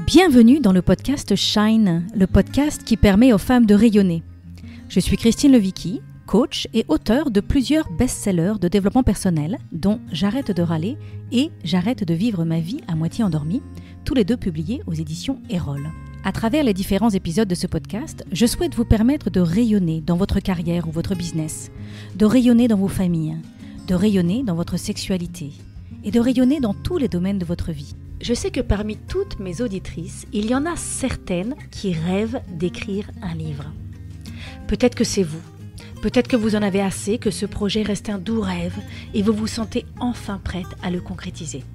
Bienvenue dans le podcast Shine, le podcast qui permet aux femmes de rayonner. Je suis Christine Levicki, coach et auteure de plusieurs best-sellers de développement personnel, dont J'arrête de râler et J'arrête de vivre ma vie à moitié endormie, tous les deux publiés aux éditions Erol. À travers les différents épisodes de ce podcast, je souhaite vous permettre de rayonner dans votre carrière ou votre business, de rayonner dans vos familles, de rayonner dans votre sexualité et de rayonner dans tous les domaines de votre vie. Je sais que parmi toutes mes auditrices, il y en a certaines qui rêvent d'écrire un livre. Peut-être que c'est vous. Peut-être que vous en avez assez, que ce projet reste un doux rêve et vous vous sentez enfin prête à le concrétiser.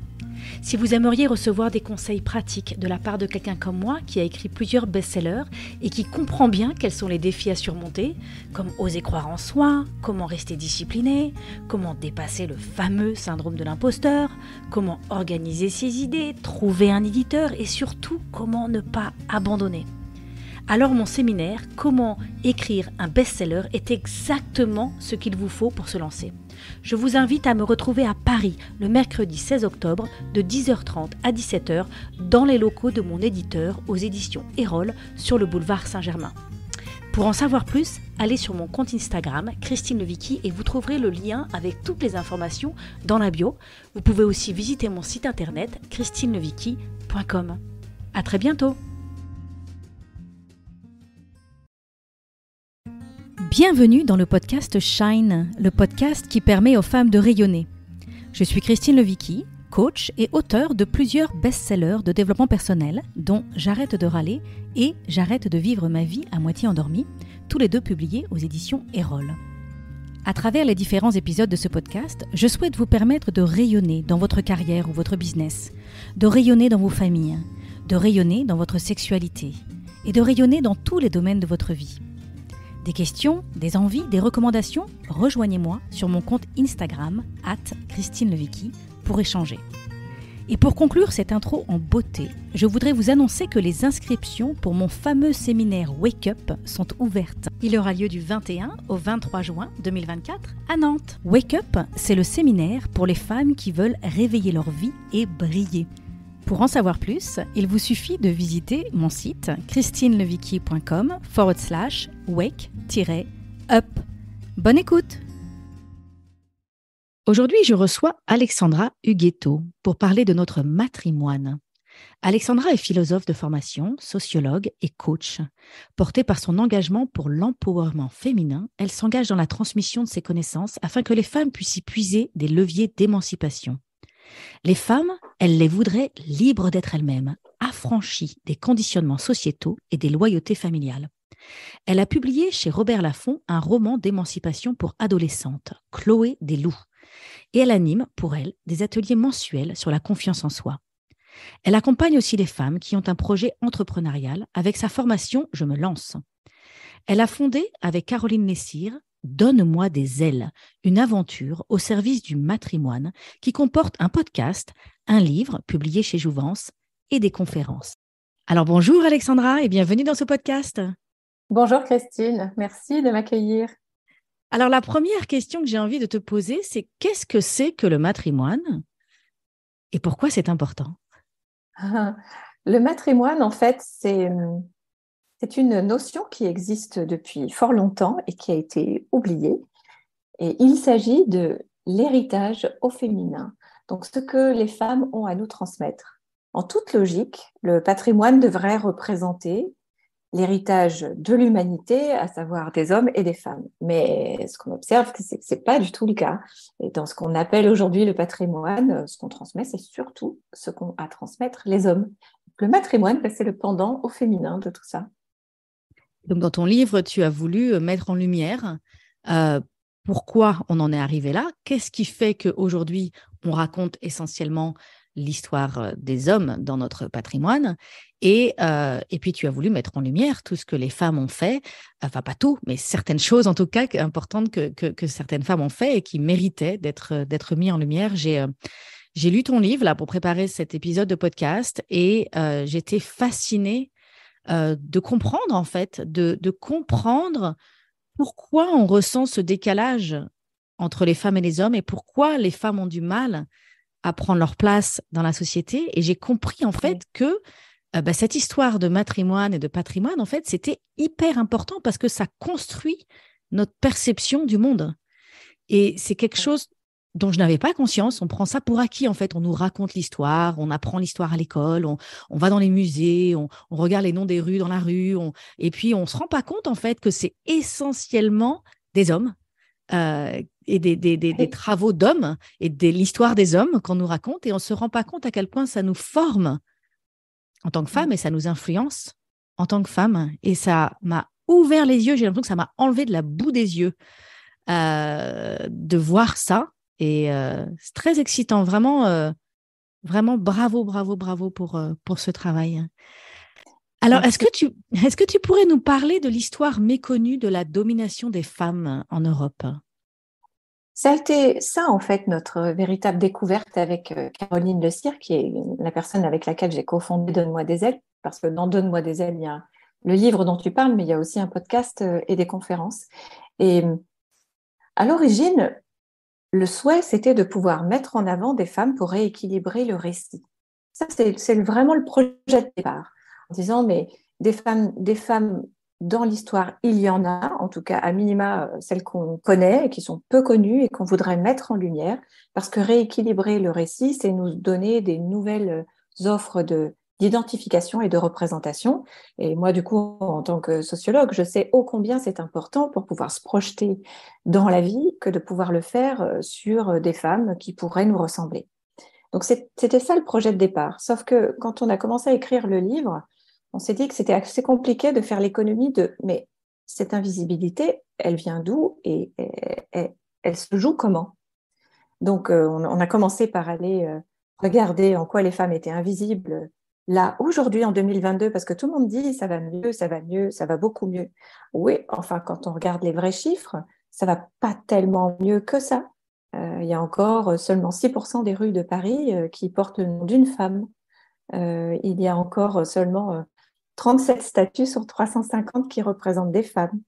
Si vous aimeriez recevoir des conseils pratiques de la part de quelqu'un comme moi qui a écrit plusieurs best-sellers et qui comprend bien quels sont les défis à surmonter, comme oser croire en soi, comment rester discipliné, comment dépasser le fameux syndrome de l'imposteur, comment organiser ses idées, trouver un éditeur et surtout comment ne pas abandonner. Alors mon séminaire « Comment écrire un best-seller » est exactement ce qu'il vous faut pour se lancer. Je vous invite à me retrouver à Paris le mercredi 16 octobre de 10h30 à 17h dans les locaux de mon éditeur aux éditions Erol sur le boulevard Saint-Germain. Pour en savoir plus, allez sur mon compte Instagram Christine Levicki et vous trouverez le lien avec toutes les informations dans la bio. Vous pouvez aussi visiter mon site internet christinelevicki.com. À très bientôt. Bienvenue dans le podcast Shine, le podcast qui permet aux femmes de rayonner. Je suis Christine Levicki, coach et auteure de plusieurs best-sellers de développement personnel, dont J'arrête de râler et J'arrête de vivre ma vie à moitié endormie, tous les deux publiés aux éditions Erol. À travers les différents épisodes de ce podcast, je souhaite vous permettre de rayonner dans votre carrière ou votre business, de rayonner dans vos familles, de rayonner dans votre sexualité et de rayonner dans tous les domaines de votre vie. Des questions, des envies, des recommandations, rejoignez-moi sur mon compte Instagram @ChristineLevicki pour échanger. Et pour conclure cette intro en beauté, je voudrais vous annoncer que les inscriptions pour mon fameux séminaire Wake Up sont ouvertes. Il aura lieu du 21 au 23 juin 2024 à Nantes. Wake Up, c'est le séminaire pour les femmes qui veulent réveiller leur vie et briller. Pour en savoir plus, il vous suffit de visiter mon site christinelevicki.com/wake-up. Bonne écoute! Aujourd'hui, je reçois Alexandra Huguetto pour parler de notre matrimoine. Alexandra est philosophe de formation, sociologue et coach. Portée par son engagement pour l'empowerment féminin, elle s'engage dans la transmission de ses connaissances afin que les femmes puissent y puiser des leviers d'émancipation. Les femmes, elle les voudrait libres d'être elles-mêmes, affranchies des conditionnements sociétaux et des loyautés familiales. Elle a publié chez Robert Laffont un roman d'émancipation pour adolescentes, Chloé des loups, et elle anime, pour elle, des ateliers mensuels sur la confiance en soi. Elle accompagne aussi les femmes qui ont un projet entrepreneurial avec sa formation « Je me lance ». Elle a fondé, avec Caroline Lessire, Donne-moi des ailes, une aventure au service du matrimoine qui comporte un podcast, un livre publié chez Jouvence et des conférences. Alors bonjour Alexandra et bienvenue dans ce podcast. Bonjour Christine, merci de m'accueillir. Alors la première question que j'ai envie de te poser, c'est qu'est-ce que c'est que le matrimoine et pourquoi c'est important? Le matrimoine, en fait, c'est une notion qui existe depuis fort longtemps et qui a été oubliée. Et il s'agit de l'héritage au féminin, donc ce que les femmes ont à nous transmettre. En toute logique, le patrimoine devrait représenter l'héritage de l'humanité, à savoir des hommes et des femmes. Mais ce qu'on observe, c'est que ce n'est pas du tout le cas. Et dans ce qu'on appelle aujourd'hui le patrimoine, ce qu'on transmet, c'est surtout ce qu'ont à transmettre les hommes. Le matrimoine, c'est le pendant au féminin de tout ça. Donc, dans ton livre, tu as voulu mettre en lumière pourquoi on en est arrivé là. Qu'est-ce qui fait qu'aujourd'hui, on raconte essentiellement l'histoire des hommes dans notre patrimoine et puis, tu as voulu mettre en lumière tout ce que les femmes ont fait, enfin pas tout, mais certaines choses en tout cas importantes que certaines femmes ont fait et qui méritaient d'être mis en lumière. J'ai lu ton livre là pour préparer cet épisode de podcast et j'étais fascinée de comprendre en fait, de comprendre pourquoi on ressent ce décalage entre les femmes et les hommes et pourquoi les femmes ont du mal à prendre leur place dans la société. Et j'ai compris en fait que cette histoire de matrimoine et de patrimoine, en fait, c'était hyper important parce que ça construit notre perception du monde. Et c'est quelque chose dont je n'avais pas conscience. On prend ça pour acquis, en fait. On nous raconte l'histoire, on apprend l'histoire à l'école, on va dans les musées, on regarde les noms des rues dans la rue, et puis on ne se rend pas compte, en fait, que c'est essentiellement des hommes et des travaux d'hommes et de l'histoire des hommes qu'on nous raconte, et on ne se rend pas compte à quel point ça nous forme en tant que femme et ça nous influence en tant que femme. Et ça m'a ouvert les yeux, j'ai l'impression que ça m'a enlevé de la boue des yeux de voir ça. Et c'est très excitant, vraiment, vraiment bravo, bravo, bravo pour ce travail. Alors, est-ce que tu pourrais nous parler de l'histoire méconnue de la domination des femmes en Europe? Ça a été ça, en fait, notre véritable découverte avec Caroline Le Cire, qui est la personne avec laquelle j'ai cofondé Donne-moi des ailes, parce que dans Donne-moi des ailes, il y a le livre dont tu parles, mais il y a aussi un podcast et des conférences. Et à l'origine, le souhait, c'était de pouvoir mettre en avant des femmes pour rééquilibrer le récit. Ça, c'est vraiment le projet de départ. En disant, mais des femmes dans l'histoire, il y en a, en tout cas à minima celles qu'on connaît et qui sont peu connues et qu'on voudrait mettre en lumière, parce que rééquilibrer le récit, c'est nous donner des nouvelles offres d'identification et de représentation. Et moi, du coup, en tant que sociologue, je sais ô combien c'est important pour pouvoir se projeter dans la vie que de pouvoir le faire sur des femmes qui pourraient nous ressembler. Donc, c'était ça le projet de départ. Sauf que quand on a commencé à écrire le livre, on s'est dit que c'était assez compliqué de faire l'économie mais cette invisibilité, elle vient d'où et elle se joue comment? Donc, on a commencé par aller regarder en quoi les femmes étaient invisibles là, aujourd'hui, en 2022, parce que tout le monde dit ça va mieux, ça va mieux, ça va beaucoup mieux. Oui, enfin, quand on regarde les vrais chiffres, ça va pas tellement mieux que ça. Il y a encore seulement 6% des rues de Paris qui portent le nom d'une femme. Il y a encore seulement 37 statues sur 350 qui représentent des femmes.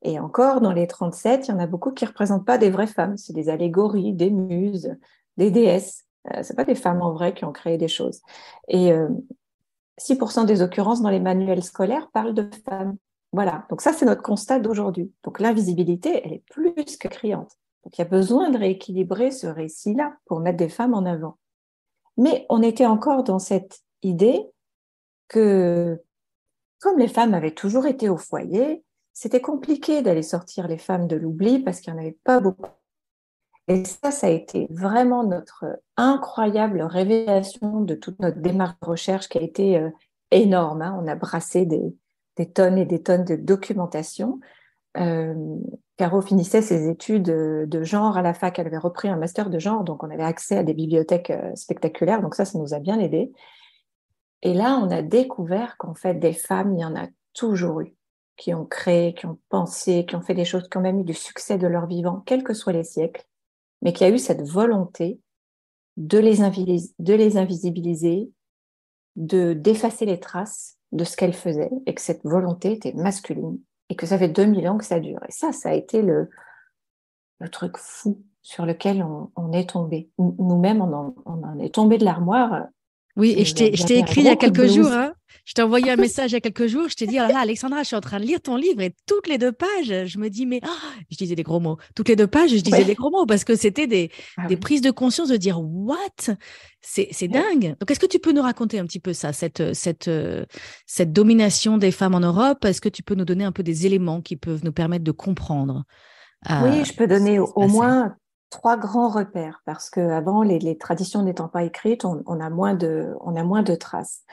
Et encore, dans les 37, il y en a beaucoup qui ne représentent pas des vraies femmes. C'est des allégories, des muses, des déesses. Ce sont pas des femmes en vrai qui ont créé des choses. Et 6% des occurrences dans les manuels scolaires parlent de femmes. Voilà, donc ça, c'est notre constat d'aujourd'hui. Donc l'invisibilité, elle est plus que criante. Donc il y a besoin de rééquilibrer ce récit-là pour mettre des femmes en avant. Mais on était encore dans cette idée que, comme les femmes avaient toujours été au foyer, c'était compliqué d'aller sortir les femmes de l'oubli parce qu'il n'y en avait pas beaucoup. Et ça a été vraiment notre incroyable révélation de toute notre démarche de recherche qui a été énorme. Hein. On a brassé des tonnes et des tonnes de documentation. Caro finissait ses études de genre à la fac, elle avait repris un master de genre, donc on avait accès à des bibliothèques spectaculaires, donc ça nous a bien aidé. Et là, on a découvert qu'en fait, des femmes, il y en a toujours eu, qui ont créé, qui ont pensé, qui ont fait des choses, qui ont même eu du succès de leur vivant, quels que soient les siècles, mais qui a eu cette volonté de les invisibiliser, d'effacer les traces de ce qu'elles faisaient, et que cette volonté était masculine, et que ça fait 2000 ans que ça dure. Et ça a été le truc fou sur lequel on est tombé. Nous-mêmes, on en est tombé de l'armoire. Oui, et je t'ai écrit il y a quelques jours, hein. Je t'ai envoyé un Oui. message il y a quelques jours, je t'ai dit, oh là là, Alexandra, je suis en train de lire ton livre et toutes les 2 pages, je me dis, mais je disais des gros mots. Toutes les 2 pages, je disais des gros mots parce que c'était des prises de conscience de dire, what? C'est dingue. Donc, est-ce que tu peux nous raconter un petit peu ça, cette domination des femmes en Europe? Est-ce que tu peux nous donner un peu des éléments qui peuvent nous permettre de comprendre Oui, je peux donner ce qui se au passait? moins 3 grands repères parce qu'avant, les traditions n'étant pas écrites, on a moins de traces.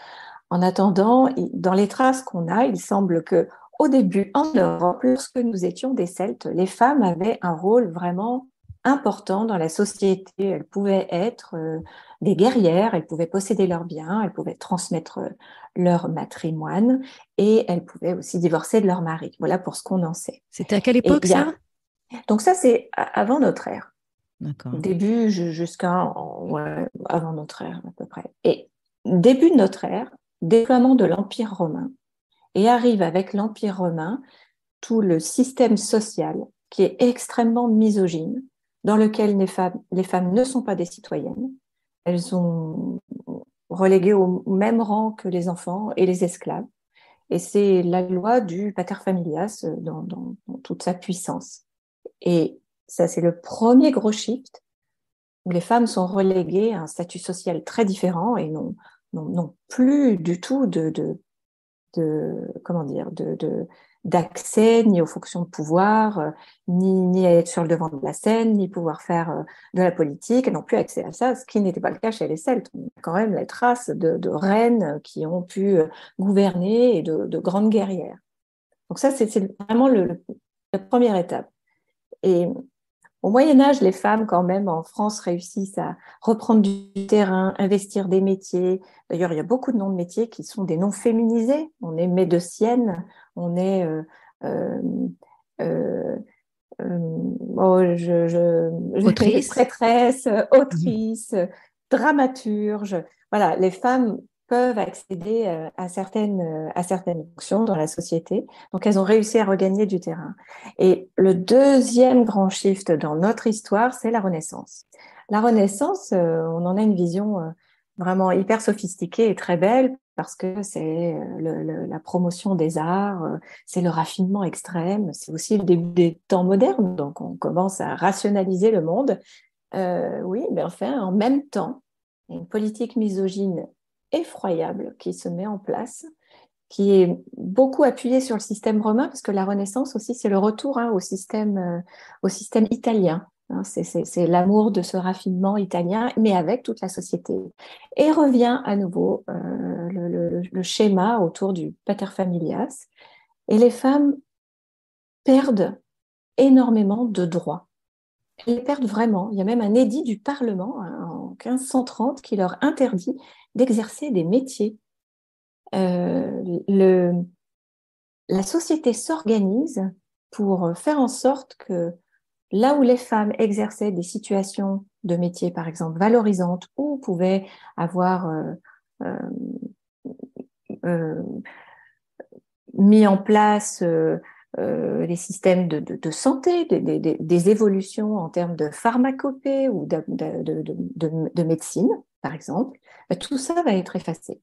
En attendant, dans les traces qu'on a, il semble que au début, en Europe, lorsque nous étions des Celtes, les femmes avaient un rôle vraiment important dans la société. Elles pouvaient être des guerrières, elles pouvaient posséder leurs biens, elles pouvaient transmettre leur matrimoine et elles pouvaient aussi divorcer de leur mari. Voilà pour ce qu'on en sait. C'était à quelle Et époque ça? donc ça, c'est avant notre ère. D'accord. Début jusqu'à avant notre ère à peu près. Et début de notre ère, déploiement de l'Empire romain. Et arrive avec l'Empire romain tout le système social qui est extrêmement misogyne, dans lequel les femmes ne sont pas des citoyennes. Elles ont relégués au même rang que les enfants et les esclaves. Et c'est la loi du pater familias dans toute sa puissance. Et ça, c'est le premier gros shift où les femmes sont reléguées à un statut social très différent et n'ont plus du tout comment dire, d'accès ni aux fonctions de pouvoir, ni à être sur le devant de la scène, ni pouvoir faire de la politique. Elles n'ont plus accès à ça, ce qui n'était pas le cas chez les Celtes. On a quand même les traces de reines qui ont pu gouverner et de grandes guerrières. Donc ça, c'est vraiment la première étape. Et au Moyen-Âge, les femmes, quand même, en France, réussissent à reprendre du terrain, investir des métiers. D'ailleurs, il y a beaucoup de noms de métiers qui sont des noms féminisés. On est médecienne, on est euh, euh, Autrice. prêtresse, autrice, dramaturge. Voilà, les femmes peuvent accéder à certaines fonctions dans la société. Donc, elles ont réussi à regagner du terrain. Et le deuxième grand shift dans notre histoire, c'est la Renaissance. La Renaissance, on en a une vision vraiment hyper sophistiquée et très belle parce que c'est la promotion des arts, c'est le raffinement extrême, c'est aussi le début des temps modernes, donc on commence à rationaliser le monde. Oui, mais enfin, en même temps, il y a une politique misogyne effroyable qui se met en place, qui est beaucoup appuyée sur le système romain, parce que la Renaissance aussi, c'est le retour au système italien. Hein, c'est l'amour de ce raffinement italien, mais avec toute la société. Et revient à nouveau le schéma autour du paterfamilias. Et les femmes perdent énormément de droits. Elles les perdent vraiment. Il y a même un édit du Parlement en 1530 qui leur interdit d'exercer des métiers. La société s'organise pour faire en sorte que là où les femmes exerçaient des situations de métier, par exemple, valorisantes, ou pouvaient avoir euh, euh, mis en place les systèmes santé, des évolutions en termes de pharmacopée ou de médecine, par exemple, tout ça va être effacé.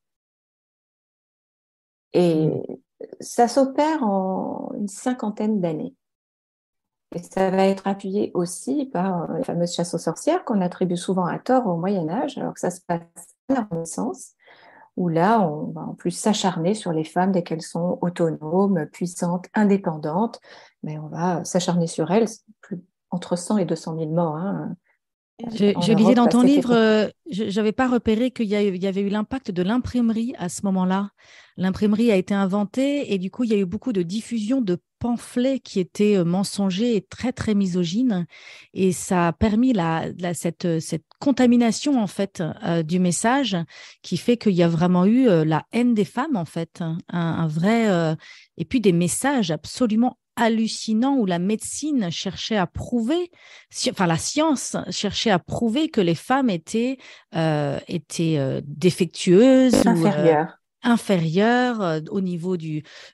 Et ça s'opère en une cinquantaine d'années. Et ça va être appuyé aussi par la fameuse chasse aux sorcières qu'on attribue souvent à tort au Moyen-Âge, alors que ça se passe à la Renaissance, où là, on va en plus s'acharner sur les femmes dès qu'elles sont autonomes, puissantes, indépendantes. Mais on va s'acharner sur elles, entre 100 et 200 000 morts. Hein, en Je lisais Europe dans à ton cette livre, époque. je n'avais pas repéré il y avait eu l'impact de l'imprimerie à ce moment-là. L'imprimerie a été inventée et du coup, il y a eu beaucoup de diffusion de pamphlets qui étaient mensongers et très, très misogynes. Et ça a permis cette contamination, en fait, du message qui fait qu'il y a vraiment eu la haine des femmes, en fait. Un vrai, et puis des messages absolument hallucinants où la médecine cherchait à prouver enfin la science cherchait à prouver que les femmes étaient défectueuses ou Inférieure. inférieures au niveau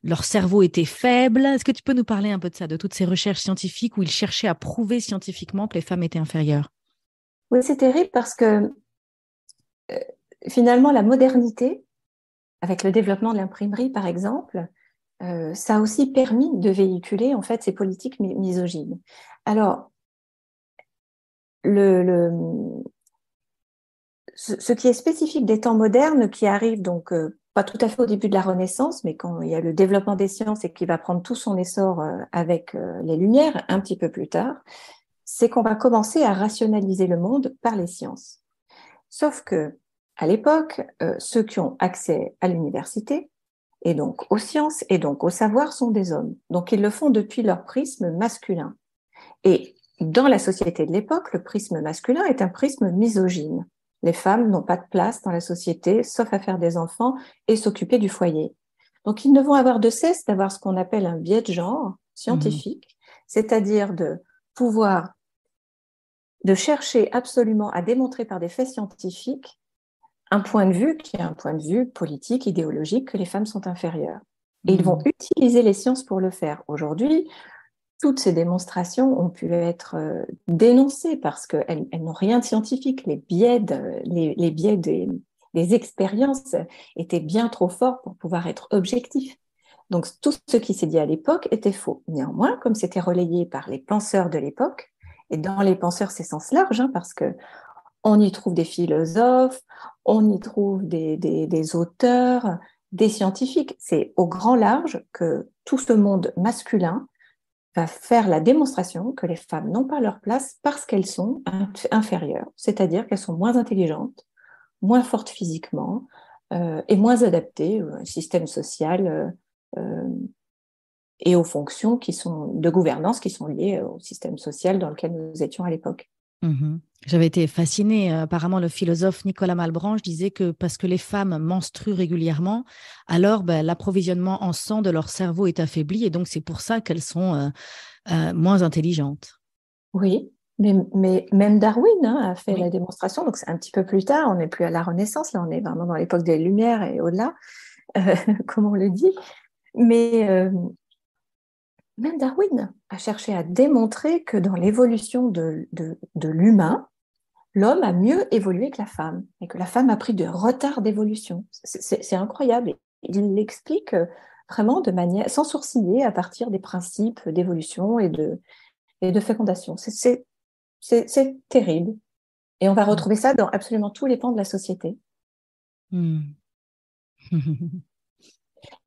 leur cerveau était faible. Est-ce que tu peux nous parler un peu de ça, de toutes ces recherches scientifiques où ils cherchaient à prouver scientifiquement que les femmes étaient inférieures? Oui, c'est terrible parce que euh, finalement, la modernité, avec le développement de l'imprimerie, par exemple, ça a aussi permis de véhiculer en fait ces politiques misogynes. Alors, le, le, ce qui est spécifique des temps modernes, qui arrive donc pas tout à fait au début de la Renaissance, mais quand il y a le développement des sciences et qui va prendre tout son essor avec les Lumières un petit peu plus tard, c'est qu'on va commencer à rationaliser le monde par les sciences. Sauf que à l'époque, ceux qui ont accès à l'université et donc aux sciences et donc au savoir sont des hommes. Donc ils le font depuis leur prisme masculin. Et dans la société de l'époque, le prisme masculin est un prisme misogyne. Les femmes n'ont pas de place dans la société, sauf à faire des enfants et s'occuper du foyer. Donc, ils ne vont avoir de cesse d'avoir ce qu'on appelle un biais de genre Mhm. scientifique, c'est-à-dire de chercher absolument à démontrer par des faits scientifiques un point de vue qui est un point de vue politique, idéologique, que les femmes sont inférieures. Et ils vont Mhm. utiliser les sciences pour le faire. Aujourd'hui, toutes ces démonstrations ont pu être dénoncées parce qu'elles n'ont rien de scientifique. Les biais les expériences étaient bien trop forts pour pouvoir être objectifs. Donc tout ce qui s'est dit à l'époque était faux. Néanmoins, comme c'était relayé par les penseurs de l'époque, et dans les penseurs c'est sens large, hein, parce que on y trouve des philosophes, on y trouve des auteurs, des scientifiques. C'est au grand large que tout ce monde masculin va faire la démonstration que les femmes n'ont pas leur place parce qu'elles sont inférieures, c'est-à-dire qu'elles sont moins intelligentes, moins fortes physiquement et moins adaptées au système social et aux fonctions de gouvernance qui sont liées au système social dans lequel nous étions à l'époque. J'avais été fascinée. Apparemment, le philosophe Nicolas Malebranche disait que parce que les femmes menstruent régulièrement, alors l'approvisionnement en sang de leur cerveau est affaibli et donc c'est pour ça qu'elles sont moins intelligentes. Oui, mais même Darwin a fait Oui. la démonstration, donc c'est un petit peu plus tard, on n'est plus à la Renaissance, là on est vraiment dans l'époque des Lumières et au-delà, comme on le dit. Mais même Darwin a cherché à démontrer que dans l'évolution de l'humain, l'homme a mieux évolué que la femme et que la femme a pris de retard d'évolution. C'est incroyable. Il l'explique vraiment de manière sans sourciller à partir des principes d'évolution et de fécondation. C'est terrible. Et on va retrouver ça dans absolument tous les pans de la société. Mm.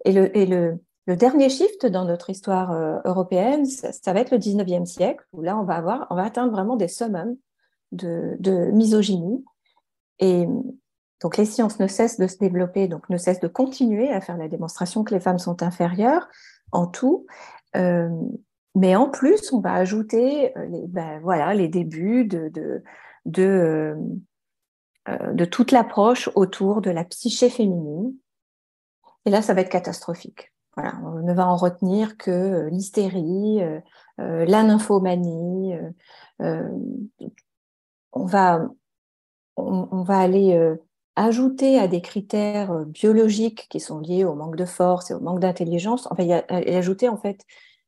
Et le dernier shift dans notre histoire européenne, ça va être le 19e siècle, où là, on va atteindre vraiment des summums de misogynie. Et donc, les sciences ne cessent de se développer, donc ne cessent de continuer à faire la démonstration que les femmes sont inférieures en tout. Mais en plus, on va ajouter les débuts de toute l'approche autour de la psyché féminine. Et là, ça va être catastrophique. Voilà, on ne va en retenir que l'hystérie, la nymphomanie. On va aller ajouter à des critères biologiques qui sont liés au manque de force et au manque d'intelligence, on va y ajouter en fait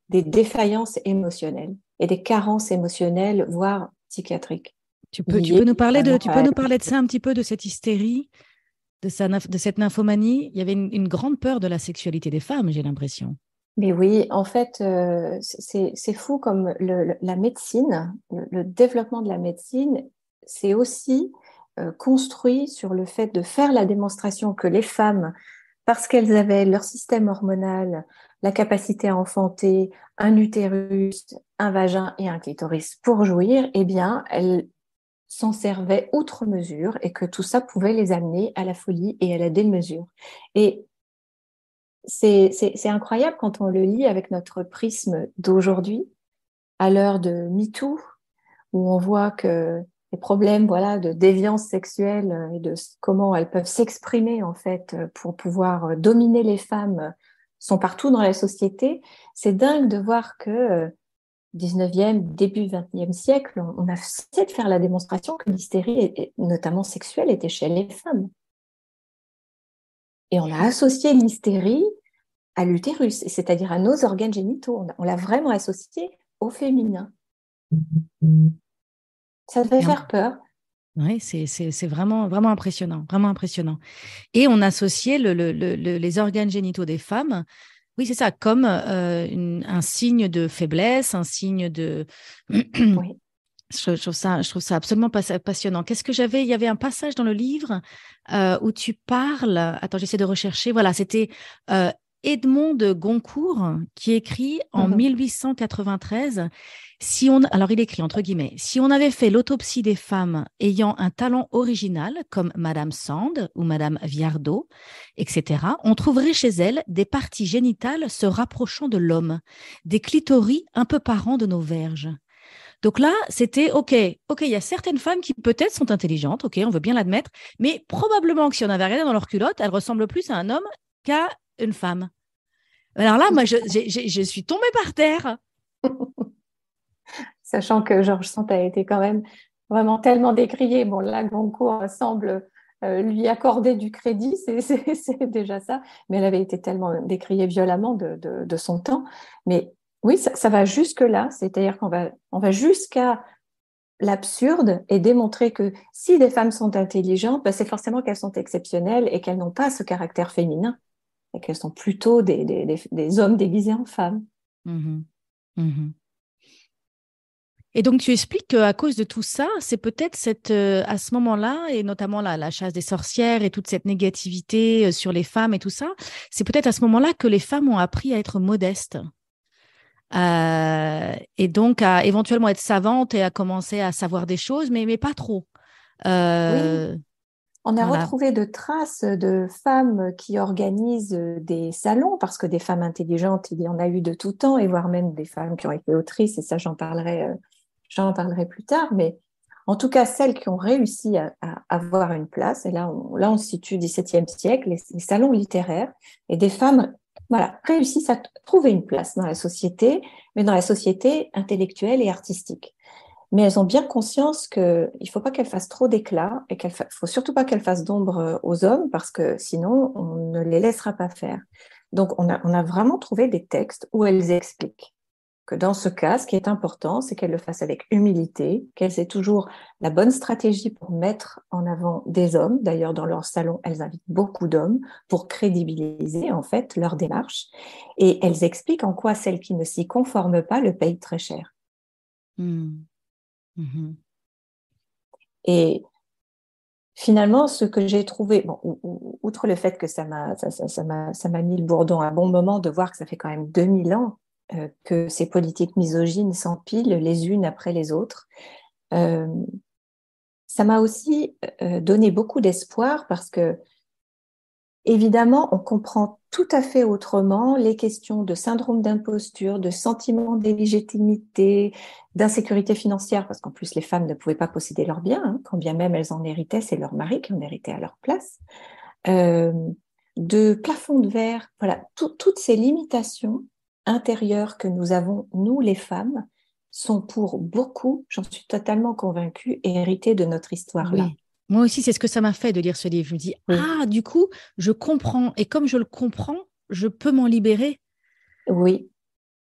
des défaillances émotionnelles et des carences émotionnelles, voire psychiatriques. Tu peux nous parler de ça un petit peu, de cette hystérie, de cette nymphomanie. Il y avait une grande peur de la sexualité des femmes, j'ai l'impression. Mais oui, en fait, c'est fou comme la médecine, le développement de la médecine, c'est aussi construit sur le fait de faire la démonstration que les femmes, parce qu'elles avaient leur système hormonal, la capacité à enfanter, un utérus, un vagin et un clitoris pour jouir, eh bien, elles s'en servaient outre mesure et que tout ça pouvait les amener à la folie et à la démesure. Et c'est incroyable quand on le lit avec notre prisme d'aujourd'hui, à l'heure de MeToo, où on voit que les problèmes voilà, de déviance sexuelle et de comment elles peuvent s'exprimer en fait pour pouvoir dominer les femmes sont partout dans la société. C'est dingue de voir que 19e, début 20e siècle, on a cessé de faire la démonstration que l'hystérie, notamment sexuelle, était chez les femmes. Et on a associé l'hystérie à l'utérus, c'est-à-dire à nos organes génitaux. On l'a vraiment associé au féminin. Ça devait faire peur. Oui, c'est vraiment, vraiment impressionnant, vraiment impressionnant. Et on associait les organes génitaux des femmes, oui, c'est ça, comme un signe de faiblesse, un signe de... Oui. Je trouve ça absolument passionnant. Il y avait un passage dans le livre où tu parles, attends, j'essaie de rechercher, voilà, c'était Edmond de Goncourt qui écrit en 1893, alors il écrit entre guillemets, si on avait fait l'autopsie des femmes ayant un talent original comme Madame Sand ou Madame Viardot, etc., on trouverait chez elles des parties génitales se rapprochant de l'homme, des clitoris un peu parents de nos verges. Donc là, c'était OK, il y a certaines femmes qui peut-être sont intelligentes, OK, on veut bien l'admettre, mais probablement que si on avait regardé dans leur culotte, elles ressemblent plus à un homme qu'à une femme. Alors là, moi, je suis tombée par terre. Sachant que Georges Sand a été quand même vraiment tellement décrié. Bon, là, Goncourt semble lui accorder du crédit, c'est déjà ça. Mais elle avait été tellement décriée violemment de son temps. Mais oui, ça va jusque-là. C'est-à-dire qu'on va jusqu'à l'absurde et démontrer que si des femmes sont intelligentes, ben, c'est forcément qu'elles sont exceptionnelles et qu'elles n'ont pas ce caractère féminin et qu'elles sont plutôt des hommes déguisés en femmes. Mhm. Mhm. Et donc, tu expliques qu'à cause de tout ça, c'est peut-être à ce moment-là, et notamment la chasse des sorcières et toute cette négativité sur les femmes et tout ça, c'est peut-être à ce moment-là que les femmes ont appris à être modestes. Et donc à éventuellement être savantes et à commencer à savoir des choses, mais pas trop. Oui, Euh, on a voilà. retrouvé de traces de femmes qui organisent des salons, parce que des femmes intelligentes, il y en a eu de tout temps, et voire même des femmes qui ont été autrices, et ça j'en parlerai plus tard, mais en tout cas, celles qui ont réussi à avoir une place, et là on se situe 17e siècle, les salons littéraires, et des femmes voilà, réussissent à trouver une place dans la société, mais dans la société intellectuelle et artistique. Mais elles ont bien conscience qu'il ne faut pas qu'elles fassent trop d'éclat et qu'il ne faut surtout pas qu'elles fassent d'ombre aux hommes parce que sinon, on ne les laissera pas faire. Donc, on a vraiment trouvé des textes où elles expliquent que dans ce cas, ce qui est important, c'est qu'elles le fassent avec humilité, qu'elles aient toujours la bonne stratégie pour mettre en avant des hommes. D'ailleurs, dans leur salon, elles invitent beaucoup d'hommes pour crédibiliser en fait leur démarche. Et elles expliquent en quoi celles qui ne s'y conforment pas le payent très cher. Mm. Mhm. Et finalement, ce que j'ai trouvé, bon, outre le fait que ça m'a mis le bourdon à un bon moment de voir que ça fait quand même 2000 ans que ces politiques misogynes s'empilent les unes après les autres, euh, ça m'a aussi donné beaucoup d'espoir parce que évidemment, on comprend tout à fait autrement les questions de syndrome d'imposture, de sentiment d'illégitimité, d'insécurité financière, parce qu'en plus, les femmes ne pouvaient pas posséder leurs biens, hein, quand bien même elles en héritaient, c'est leur mari qui en héritait à leur place, euh, de plafond de verre, voilà, toutes ces limitations intérieures que nous avons, nous les femmes, sont pour beaucoup, j'en suis totalement convaincue, héritées de notre histoire-là. Oui. Moi aussi, c'est ce que ça m'a fait de lire ce livre. Je me dis, Oui. ah, du coup, je comprends. Et comme je le comprends, je peux m'en libérer. Oui,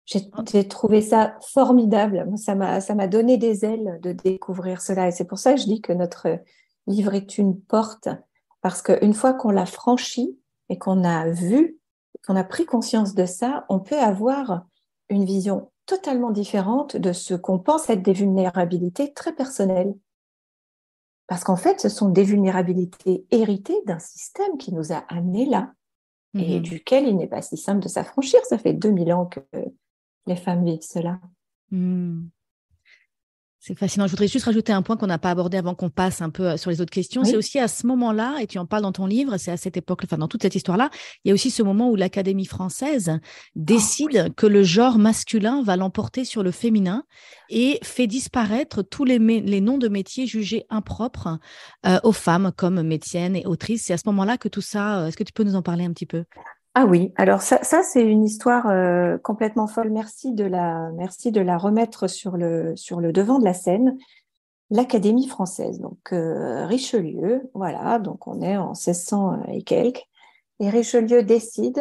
j'ai trouvé ça formidable. Ça m'a donné des ailes de découvrir cela. Et c'est pour ça que je dis que notre livre est une porte, parce qu'une fois qu'on l'a franchi et qu'on a vu, qu'on a pris conscience de ça, on peut avoir une vision totalement différente de ce qu'on pense être des vulnérabilités très personnelles. Parce qu'en fait, ce sont des vulnérabilités héritées d'un système qui nous a amenés là et Mhm. duquel il n'est pas si simple de s'affranchir. Ça fait 2000 ans que les femmes vivent cela. Mm. C'est fascinant. Je voudrais juste rajouter un point qu'on n'a pas abordé avant qu'on passe un peu sur les autres questions. C'est Oui. aussi à ce moment-là, et tu en parles dans ton livre, c'est à cette époque, enfin dans toute cette histoire-là, il y a aussi ce moment où l'Académie française Oh, oui. décide que le genre masculin va l'emporter sur le féminin et fait disparaître tous les noms de métiers jugés impropres aux femmes comme médecine et autrice. C'est à ce moment-là que tout ça, est-ce que tu peux nous en parler un petit peu? Ah oui, alors ça c'est une histoire complètement folle. Merci de la remettre sur le devant de la scène. L'Académie française, donc Richelieu, voilà, donc on est en 1600 et quelques, et Richelieu décide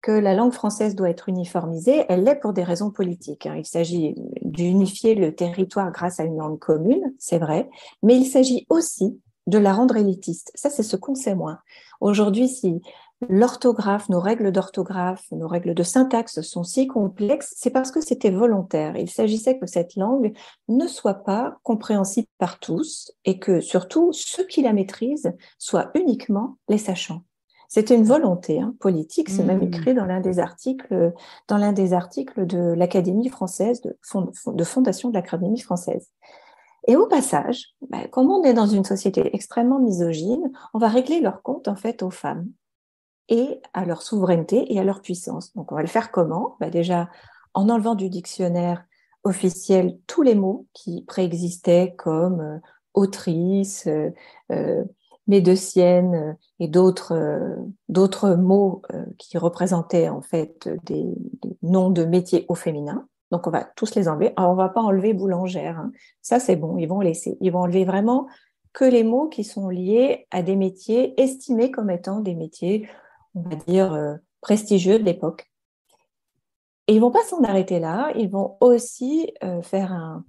que la langue française doit être uniformisée. Elle l'est pour des raisons politiques, hein. Il s'agit d'unifier le territoire grâce à une langue commune, c'est vrai, mais il s'agit aussi de la rendre élitiste. Ça, c'est ce qu'on sait moins. Aujourd'hui, si l'orthographe, nos règles d'orthographe, nos règles de syntaxe sont si complexes, c'est parce que c'était volontaire. Il s'agissait que cette langue ne soit pas compréhensible par tous et que surtout ceux qui la maîtrisent soient uniquement les sachants. C'était une volonté politique, c'est même Hmm. écrit dans l'un des articles de l'Académie française, de fondation de l'Académie française. Et au passage, comme on est dans une société extrêmement misogyne, on va régler leur compte en fait aux femmes et à leur souveraineté et à leur puissance. Donc, on va le faire comment? Déjà, en enlevant du dictionnaire officiel tous les mots qui préexistaient comme autrice, euh, médecienne et d'autres mots qui représentaient en fait des noms de métiers au féminin. Donc, on va tous les enlever. Alors, on ne va pas enlever boulangère, hein. Ça, c'est bon, ils vont laisser. Ils vont enlever vraiment que les mots qui sont liés à des métiers estimés comme étant des métiers, on va dire, prestigieux de l'époque. Et ils ne vont pas s'en arrêter là, ils vont aussi faire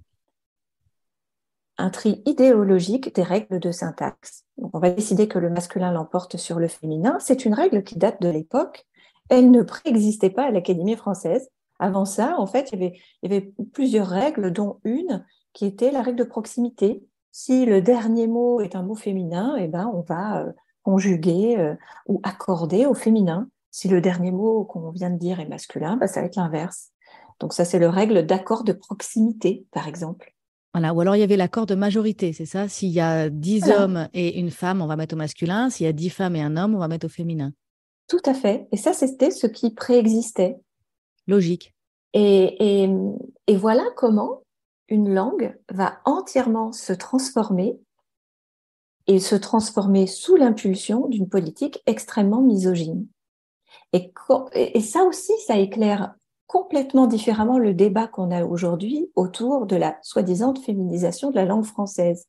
un tri idéologique des règles de syntaxe. Donc, on va décider que le masculin l'emporte sur le féminin. C'est une règle qui date de l'époque. Elle ne préexistait pas à l'Académie française. Avant ça, en fait, il y avait plusieurs règles, dont une qui était la règle de proximité. Si le dernier mot est un mot féminin, eh ben, on va conjuguer ou accorder au féminin. Si le dernier mot qu'on vient de dire est masculin, ben, ça va être l'inverse. Donc ça, c'est le règle d'accord de proximité, par exemple. Voilà. Ou alors, il y avait l'accord de majorité, c'est ça? S'il y a 10 Voilà, hommes et une femme, on va mettre au masculin. S'il y a 10 femmes et un homme, on va mettre au féminin. tout à fait. Et ça, c'était ce qui préexistait. Logique. Et, et, et voilà comment une langue va entièrement se transformer et se transformer sous l'impulsion d'une politique extrêmement misogyne. Et ça aussi, ça éclaire complètement différemment le débat qu'on a aujourd'hui autour de la soi-disant féminisation de la langue française.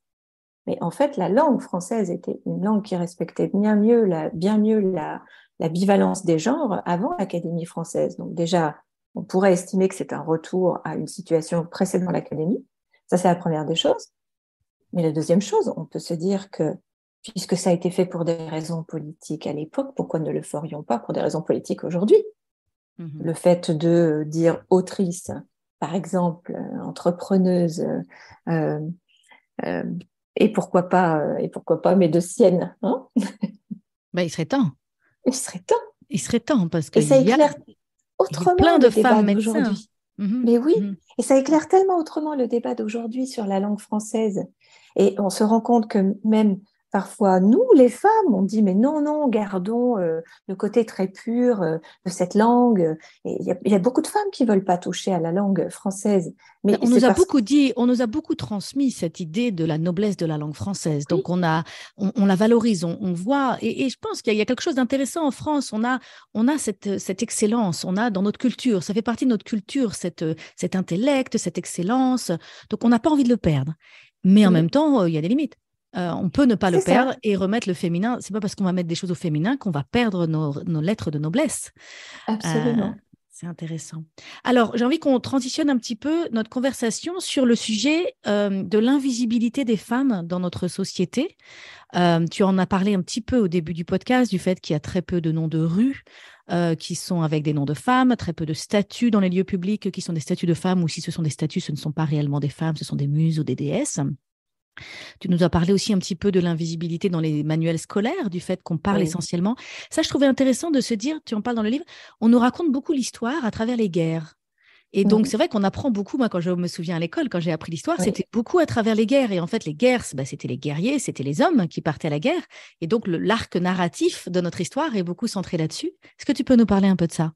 Mais en fait, la langue française était une langue qui respectait bien mieux la bivalence des genres avant l'Académie française. Donc déjà, on pourrait estimer que c'est un retour à une situation précédant l'Académie. Ça, c'est la première des choses. Mais la deuxième chose, on peut se dire que puisque ça a été fait pour des raisons politiques à l'époque, pourquoi ne le ferions pas pour des raisons politiques aujourd'hui? Le fait de dire autrice, par exemple, entrepreneuse, euh, euh, et pourquoi pas médecienne, hein? Ben, il serait temps. Il serait temps. Il serait temps parce Et qu'il ça y a, éclaire il y a autrement plein de le femmes débat médecins. d'aujourd'hui. Mhm, Mais oui, mhm. et ça éclaire tellement autrement le débat d'aujourd'hui sur la langue française. Et on se rend compte que même parfois, nous, les femmes, on dit, mais non, non, gardons le côté très pur de cette langue. Et il y a beaucoup de femmes qui veulent pas toucher à la langue française. Ben, Mais on c'est nous a parce que, beaucoup dit, on nous a beaucoup transmis cette idée de la noblesse de la langue française. oui, Donc on la valorise, on voit, et je pense qu'il y a quelque chose d'intéressant en France. On a cette excellence, on a dans notre culture, ça fait partie de notre culture, cet intellect, cette excellence. Donc on n'a pas envie de le perdre. Mais en même oui, temps, il y a des limites. On peut ne pas le c'est perdre ça, et remettre le féminin. C'est pas parce qu'on va mettre des choses au féminin qu'on va perdre nos lettres de noblesse. Euh, absolument. c'est intéressant. Alors, j'ai envie qu'on transitionne un petit peu notre conversation sur le sujet de l'invisibilité des femmes dans notre société. Tu en as parlé un petit peu au début du podcast, du fait qu'il y a très peu de noms de rues qui sont avec des noms de femmes, très peu de statues dans les lieux publics qui sont des statues de femmes, ou si ce sont des statues, ce ne sont pas réellement des femmes, ce sont des muses ou des déesses. Tu nous as parlé aussi un petit peu de l'invisibilité dans les manuels scolaires, du fait qu'on parle Oui. essentiellement. Ça, je trouvais intéressant de se dire, tu en parles dans le livre, on nous raconte beaucoup l'histoire à travers les guerres. Et donc, c'est Mhm. vrai qu'on apprend beaucoup. Moi, quand je me souviens à l'école, quand j'ai appris l'histoire, Oui. c'était beaucoup à travers les guerres. Et en fait, les guerres, bah, c'était les guerriers, c'était les hommes qui partaient à la guerre. Et donc, l'arc narratif de notre histoire est beaucoup centré là-dessus. Est-ce que tu peux nous parler un peu de ça?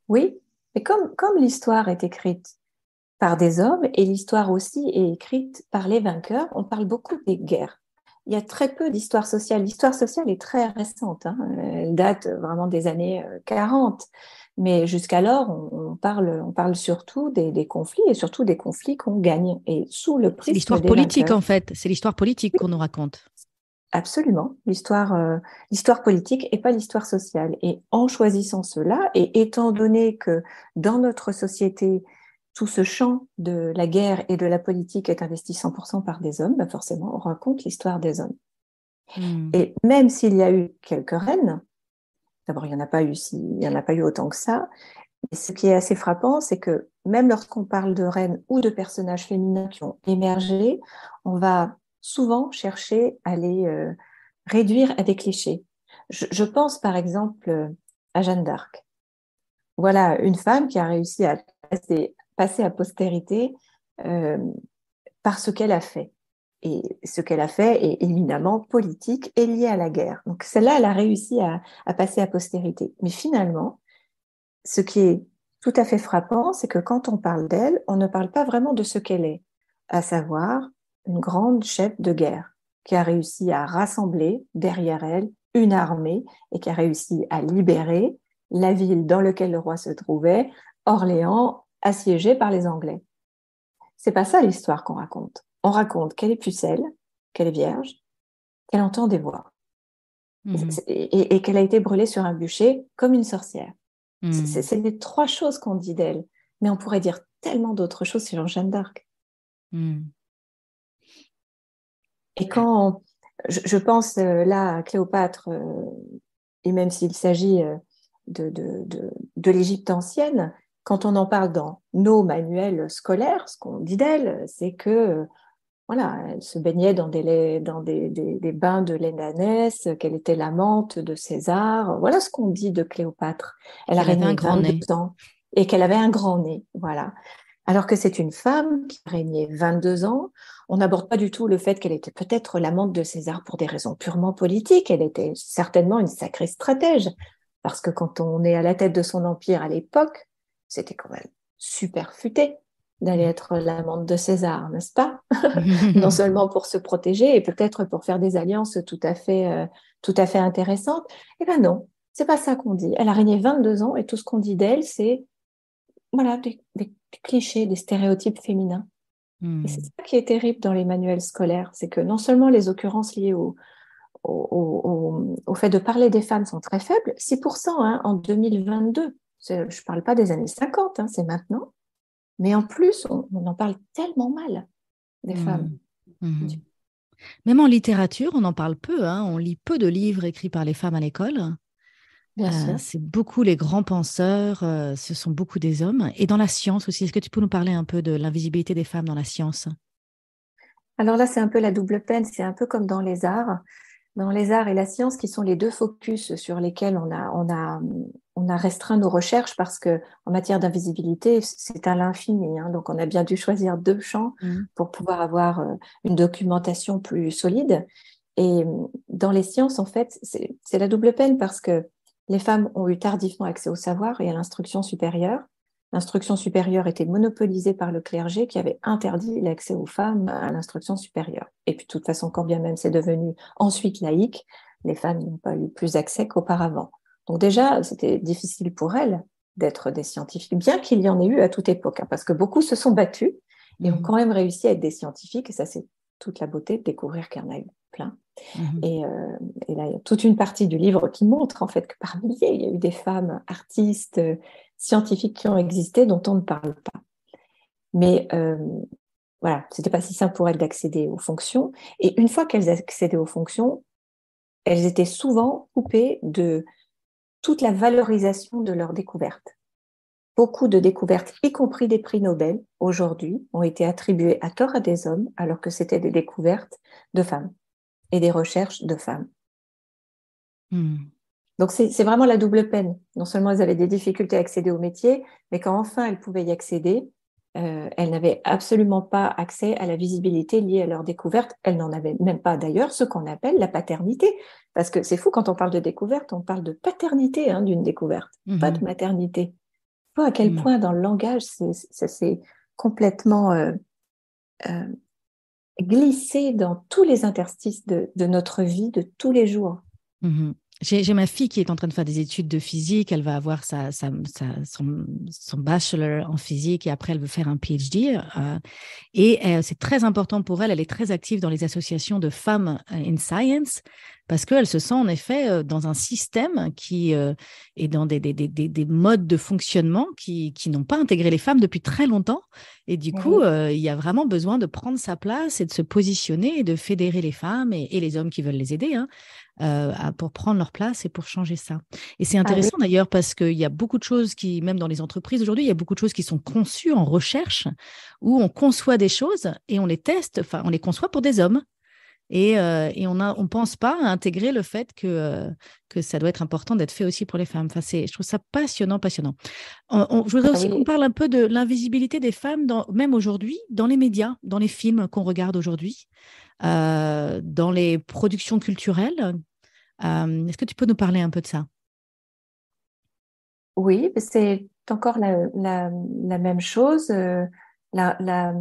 Oui. Et comme l'histoire est écrite par des hommes et l'histoire aussi est écrite par les vainqueurs, on parle beaucoup des guerres. Il y a très peu d'histoire sociale. L'histoire sociale est très récente, hein. Elle date vraiment des années 40. Mais jusqu'alors, on parle surtout des conflits et surtout des conflits qu'on gagne et sous le C'est prisme l'histoire des politique, vainqueurs. en fait. C'est l'histoire politique Oui, qu'on nous raconte. absolument. L'histoire politique et pas l'histoire sociale. Et en choisissant cela, et étant donné que dans notre société, tout ce champ de la guerre et de la politique est investi 100% par des hommes, ben forcément, on raconte l'histoire des hommes. Hmm. Et même s'il y a eu quelques reines, d'abord, il y en a pas eu autant que ça, et ce qui est assez frappant, c'est que même lorsqu'on parle de reines ou de personnages féminins qui ont émergé, on va souvent chercher à les réduire à des clichés. Je pense par exemple à Jeanne d'Arc. Voilà une femme qui a réussi à passer à postérité euh, par ce qu'elle a fait. Et ce qu'elle a fait est éminemment politique et lié à la guerre. Donc celle-là, elle a réussi à passer à postérité. Mais finalement, ce qui est tout à fait frappant, c'est que quand on parle d'elle, on ne parle pas vraiment de ce qu'elle est, à savoir une grande chef de guerre qui a réussi à rassembler derrière elle une armée et qui a réussi à libérer la ville dans laquelle le roi se trouvait, Orléans, assiégée par les Anglais. C'est pas ça l'histoire qu'on raconte. On raconte qu'elle est pucelle, qu'elle est vierge, qu'elle entend des voix Mhm. et qu'elle a été brûlée sur un bûcher comme une sorcière. Hmm. C'est les trois choses qu'on dit d'elle. Mais on pourrait dire tellement d'autres choses sur Jeanne d'Arc. Hmm. Et quand je pense là à Cléopâtre, et même s'il s'agit de l'Égypte ancienne, quand on en parle dans nos manuels scolaires, ce qu'on dit d'elle, c'est que voilà, elle se baignait dans des bains de lait d'ânesse, qu'elle était l'amante de César. Voilà ce qu'on dit de Cléopâtre. Elle a Qu'elle avait un régné grand nez. 22 ans et qu'elle avait un grand nez. Voilà. Alors que c'est une femme qui a régné 22 ans. On n'aborde pas du tout le fait qu'elle était peut-être l'amante de César pour des raisons purement politiques. Elle était certainement une sacrée stratège. Parce que quand on est à la tête de son empire à l'époque, c'était quand même super futé d'aller être l'amante de César, n'est-ce pas? Non seulement pour se protéger et peut-être pour faire des alliances tout à fait intéressantes. Eh bien non, c'est pas ça qu'on dit. Elle a régné 22 ans et tout ce qu'on dit d'elle, c'est voilà, des clichés, des stéréotypes féminins. Et c'est Hmm. ça qui est terrible dans les manuels scolaires, c'est que non seulement les occurrences liées au fait de parler des femmes sont très faibles, 6% hein, en 2022. Je ne parle pas des années 50, hein, c'est maintenant. Mais en plus, on en parle tellement mal des femmes. Hmm. Hmm. Même en littérature, on en parle peu, hein. On lit peu de livres écrits par les femmes à l'école. Bien sûr. C'est beaucoup les grands penseurs, ce sont beaucoup des hommes. Et dans la science aussi, est-ce que tu peux nous parler un peu de l'invisibilité des femmes dans la science? Alors là, c'est un peu la double peine, c'est un peu comme dans les arts. Dans les arts et la science, qui sont les deux focus sur lesquels on a restreint nos recherches, parce que en matière d'invisibilité, c'est à l'infini, hein. Donc, on a bien dû choisir deux champs Hmm. pour pouvoir avoir une documentation plus solide. Et dans les sciences, en fait, c'est la double peine parce que les femmes ont eu tardivement accès au savoir et à l'instruction supérieure. L'instruction supérieure était monopolisée par le clergé qui avait interdit l'accès aux femmes à l'instruction supérieure. Et puis, de toute façon, quand bien même c'est devenu ensuite laïque, les femmes n'ont pas eu plus accès qu'auparavant. Donc déjà, c'était difficile pour elles d'être des scientifiques, bien qu'il y en ait eu à toute époque, hein, parce que beaucoup se sont battus et ont Mhm. quand même réussi à être des scientifiques. Et ça, c'est toute la beauté de découvrir qu'il y en a eu plein. Mhm. Et, euh, et là, il y a toute une partie du livre qui montre en fait que par milliers, il y a eu des femmes artistes, scientifiques qui ont existé dont on ne parle pas. Mais voilà, c'était pas si simple pour elles d'accéder aux fonctions. Et une fois qu'elles accédaient aux fonctions, elles étaient souvent coupées de toute la valorisation de leurs découvertes. Beaucoup de découvertes, y compris des prix Nobel, aujourd'hui, ont été attribuées à tort à des hommes, alors que c'était des découvertes de femmes et des recherches de femmes. Hmm. Donc, c'est vraiment la double peine. Non seulement elles avaient des difficultés à accéder au métier, mais quand enfin elles pouvaient y accéder, elles n'avaient absolument pas accès à la visibilité liée à leur découverte. Elles n'en avaient même pas d'ailleurs ce qu'on appelle la paternité. Parce que c'est fou, quand on parle de découverte, on parle de paternité hein, d'une découverte, pas de Mhm. maternité. Tu vois à quel Mhm. point dans le langage, ça s'est complètement euh, glissé dans tous les interstices de notre vie de tous les jours. Mhm. J'ai ma fille qui est en train de faire des études de physique. Elle va avoir son bachelor en physique et après elle veut faire un PhD. C'est très important pour elle. Elle est très active dans les associations de femmes in science parce qu'elle se sent en effet dans un système qui est dans des modes de fonctionnement qui n'ont pas intégré les femmes depuis très longtemps. Et du Eh coup, oui. il y a vraiment besoin de prendre sa place et de se positionner et de fédérer les femmes et les hommes qui veulent les aider, hein, pour prendre leur place et pour changer ça. Et c'est Ah oui. intéressant d'ailleurs parce qu'il y a beaucoup de choses qui, même dans les entreprises aujourd'hui, il y a beaucoup de choses qui sont conçues en recherche où on conçoit des choses et on les teste, enfin, on les conçoit pour des hommes. Et on pense pas à intégrer le fait que ça doit être important d'être fait aussi pour les femmes. Enfin, je trouve ça passionnant, passionnant. Je voudrais Ah aussi qu'on oui. parle un peu de l'invisibilité des femmes, même aujourd'hui, dans les médias, dans les films qu'on regarde aujourd'hui, dans les productions culturelles. Est-ce que tu peux nous parler un peu de ça? Oui, c'est encore la même chose. La, la-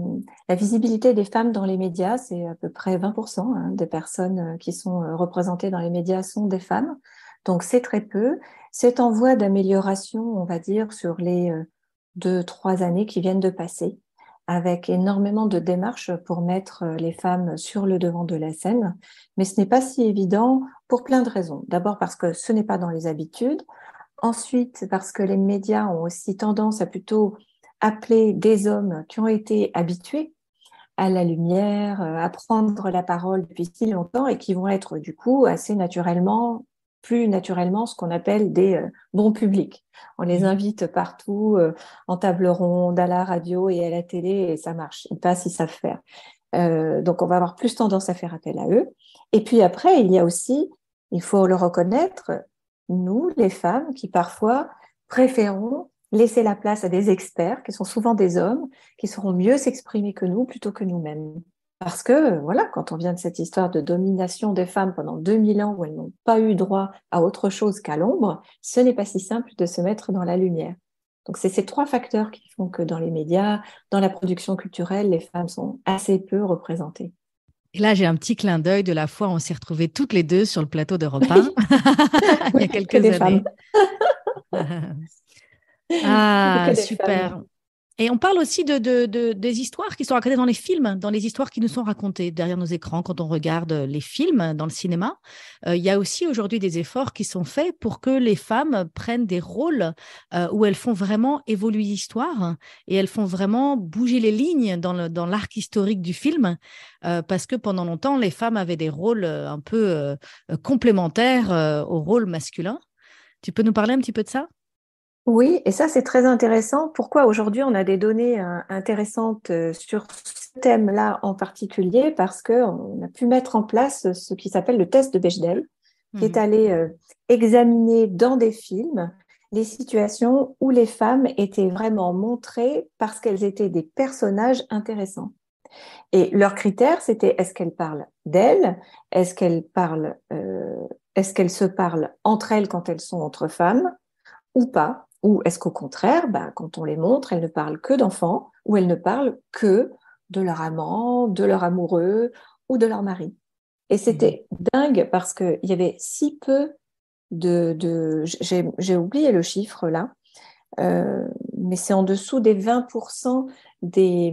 la visibilité des femmes dans les médias, c'est à peu près 20% hein, des personnes qui sont représentées dans les médias sont des femmes. Donc c'est très peu. C'est en voie d'amélioration, on va dire, sur les 2, 3 années qui viennent de passer, avec énormément de démarches pour mettre les femmes sur le devant de la scène. Mais ce n'est pas si évident pour plein de raisons. D'abord parce que ce n'est pas dans les habitudes. Ensuite, parce que les médias ont aussi tendance à plutôt appeler des hommes qui ont été habitués à la lumière, à prendre la parole depuis si longtemps et qui vont être du coup assez naturellement, plus naturellement, ce qu'on appelle des bons publics. On les invite partout, en table ronde, à la radio et à la télé, et ça marche. Ils passent, ils savent faire. Donc, on va avoir plus tendance à faire appel à eux. Et puis après, il y a aussi, il faut le reconnaître, nous, les femmes, qui parfois préférons laisser la place à des experts, qui sont souvent des hommes, qui sauront mieux s'exprimer que nous plutôt que nous-mêmes. Parce que, voilà, quand on vient de cette histoire de domination des femmes pendant 2000 ans où elles n'ont pas eu droit à autre chose qu'à l'ombre, ce n'est pas si simple de se mettre dans la lumière. Donc, c'est ces 3 facteurs qui font que dans les médias, dans la production culturelle, les femmes sont assez peu représentées. Et là, j'ai un petit clin d'œil de la fois où on s'est retrouvés toutes les deux sur le plateau d'Europe 1, il y a quelques Que des années. Ah, que des super. femmes. Et on parle aussi des histoires qui sont racontées dans les films, dans les histoires qui nous sont racontées derrière nos écrans quand on regarde les films dans le cinéma. Il y a aussi aujourd'hui des efforts qui sont faits pour que les femmes prennent des rôles où elles font vraiment évoluer l'histoire et elles font vraiment bouger les lignes dans l'arc historique du film, parce que pendant longtemps, les femmes avaient des rôles un peu complémentaires au rôle masculin. Tu peux nous parler un petit peu de ça? Oui, et ça, c'est très intéressant. Pourquoi aujourd'hui on a des données intéressantes sur ce thème-là en particulier? Parce qu'on a pu mettre en place ce qui s'appelle le test de Bechdel, qui est allé examiner dans des films les situations où les femmes étaient vraiment montrées parce qu'elles étaient des personnages intéressants. Et leur critère, c'était est-ce qu'elles parlent d'elles? Est-ce qu'elles est-ce qu'elles se parlent entre elles quand elles sont entre femmes ou pas? Ou est-ce qu'au contraire, quand on les montre, elles ne parlent que d'enfants ou elles ne parlent que de leur amant, de leur amoureux ou de leur mari? Et c'était dingue parce qu'il y avait si peu j'ai oublié le chiffre là, mais c'est en dessous des 20% des,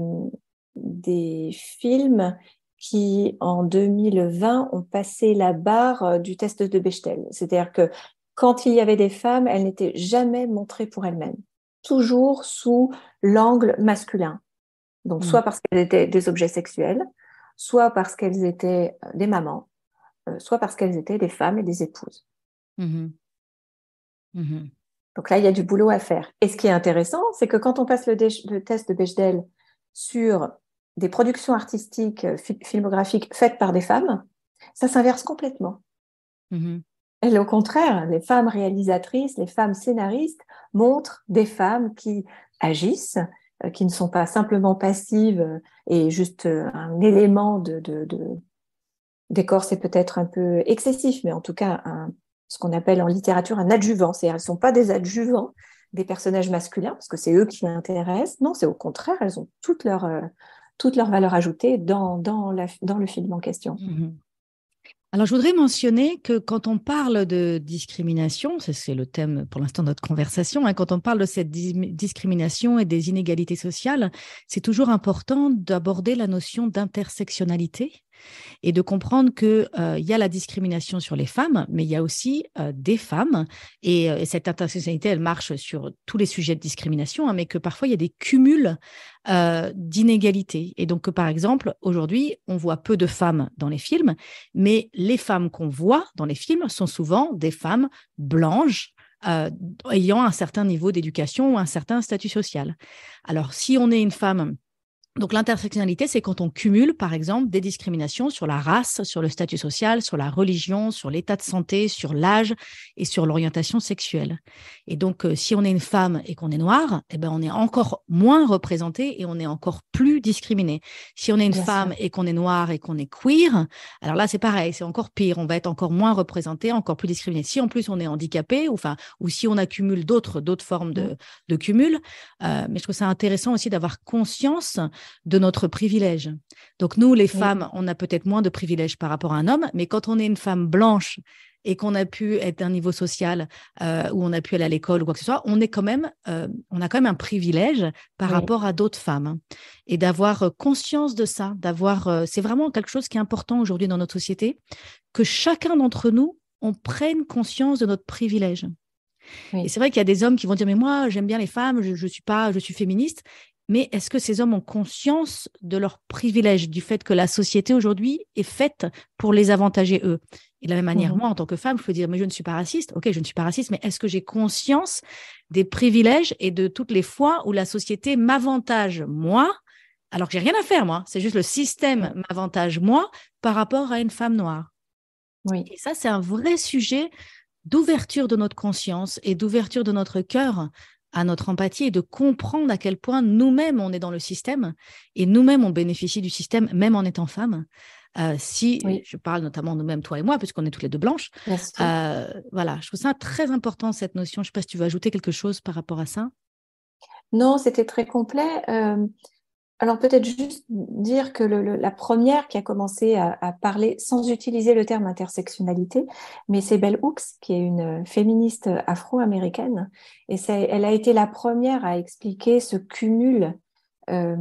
des films qui, en 2020, ont passé la barre du test de Bechdel. C'est-à-dire que quand il y avait des femmes, elles n'étaient jamais montrées pour elles-mêmes, toujours sous l'angle masculin. Donc, soit parce qu'elles étaient des objets sexuels, soit parce qu'elles étaient des mamans, soit parce qu'elles étaient des femmes et des épouses. Donc là, il y a du boulot à faire. Et ce qui est intéressant, c'est que quand on passe le test de Bechdel sur des productions artistiques, filmographiques faites par des femmes, ça s'inverse complètement. Et au contraire, les femmes réalisatrices, les femmes scénaristes montrent des femmes qui agissent, qui ne sont pas simplement passives et juste un élément de décor, c'est peut-être un peu excessif, mais en tout cas, ce qu'on appelle en littérature un adjuvant. C'est-à-dire, elles ne sont pas des adjuvants des personnages masculins, parce que c'est eux qui l'intéressent. Non, c'est au contraire, elles ont toute leur valeur ajoutée dans le film en question. Alors, je voudrais mentionner que quand on parle de discrimination, c'est le thème pour l'instant de notre conversation, quand on parle de cette discrimination et des inégalités sociales, c'est toujours important d'aborder la notion d'intersectionnalité et de comprendre qu'il y a la discrimination sur les femmes, mais il y a aussi des femmes, et cette intersectionnalité, elle marche sur tous les sujets de discrimination, mais que parfois il y a des cumuls d'inégalités. Et donc, par exemple, aujourd'hui, on voit peu de femmes dans les films, mais les femmes qu'on voit dans les films sont souvent des femmes blanches, ayant un certain niveau d'éducation ou un certain statut social. Alors, si on est une femme... Donc, l'intersectionnalité, c'est quand on cumule, par exemple, des discriminations sur la race, sur le statut social, sur la religion, sur l'état de santé, sur l'âge et sur l'orientation sexuelle. Et donc, si on est une femme et qu'on est noire, eh ben, on est encore moins représenté et on est encore plus discriminé. Si on est une femme et qu'on est noire et qu'on est queer, alors là, c'est pareil, c'est encore pire. On va être encore moins représenté, encore plus discriminé. Si en plus on est handicapé ou si on accumule d'autres formes de cumul. Mais je trouve ça intéressant aussi d'avoir conscience de notre privilège. Donc nous, les femmes, on a peut-être moins de privilèges par rapport à un homme, mais quand on est une femme blanche et qu'on a pu être d'un niveau social où on a pu aller à l'école ou quoi que ce soit, on a quand même un privilège par rapport à d'autres femmes. Et d'avoir conscience de ça, c'est vraiment quelque chose qui est important aujourd'hui dans notre société, que chacun d'entre nous, on prenne conscience de notre privilège. Et c'est vrai qu'il y a des hommes qui vont dire « mais moi, j'aime bien les femmes, je suis féministe ». Mais est-ce que ces hommes ont conscience de leur privilège, du fait que la société aujourd'hui est faite pour les avantager eux? Et de la même manière, moi, en tant que femme, je peux dire, mais je ne suis pas raciste. Ok, je ne suis pas raciste, mais est-ce que j'ai conscience des privilèges et de toutes les fois où la société m'avantage, moi, alors que j'ai rien à faire, moi. C'est juste le système m'avantage, moi, par rapport à une femme noire. Oui. Et ça, c'est un vrai sujet d'ouverture de notre conscience et d'ouverture de notre cœur à notre empathie et de comprendre à quel point nous-mêmes, on est dans le système et nous-mêmes, on bénéficie du système, même en étant femme. Si je parle notamment nous-mêmes, toi et moi, puisqu'on est toutes les deux blanches, voilà, je trouve ça très important, cette notion. Je ne sais pas si tu veux ajouter quelque chose par rapport à ça. Non, c'était très complet. Alors peut-être juste dire que la première qui a commencé à parler sans utiliser le terme intersectionnalité, mais c'est Bell Hooks, qui est une féministe afro-américaine, et elle a été la première à expliquer euh,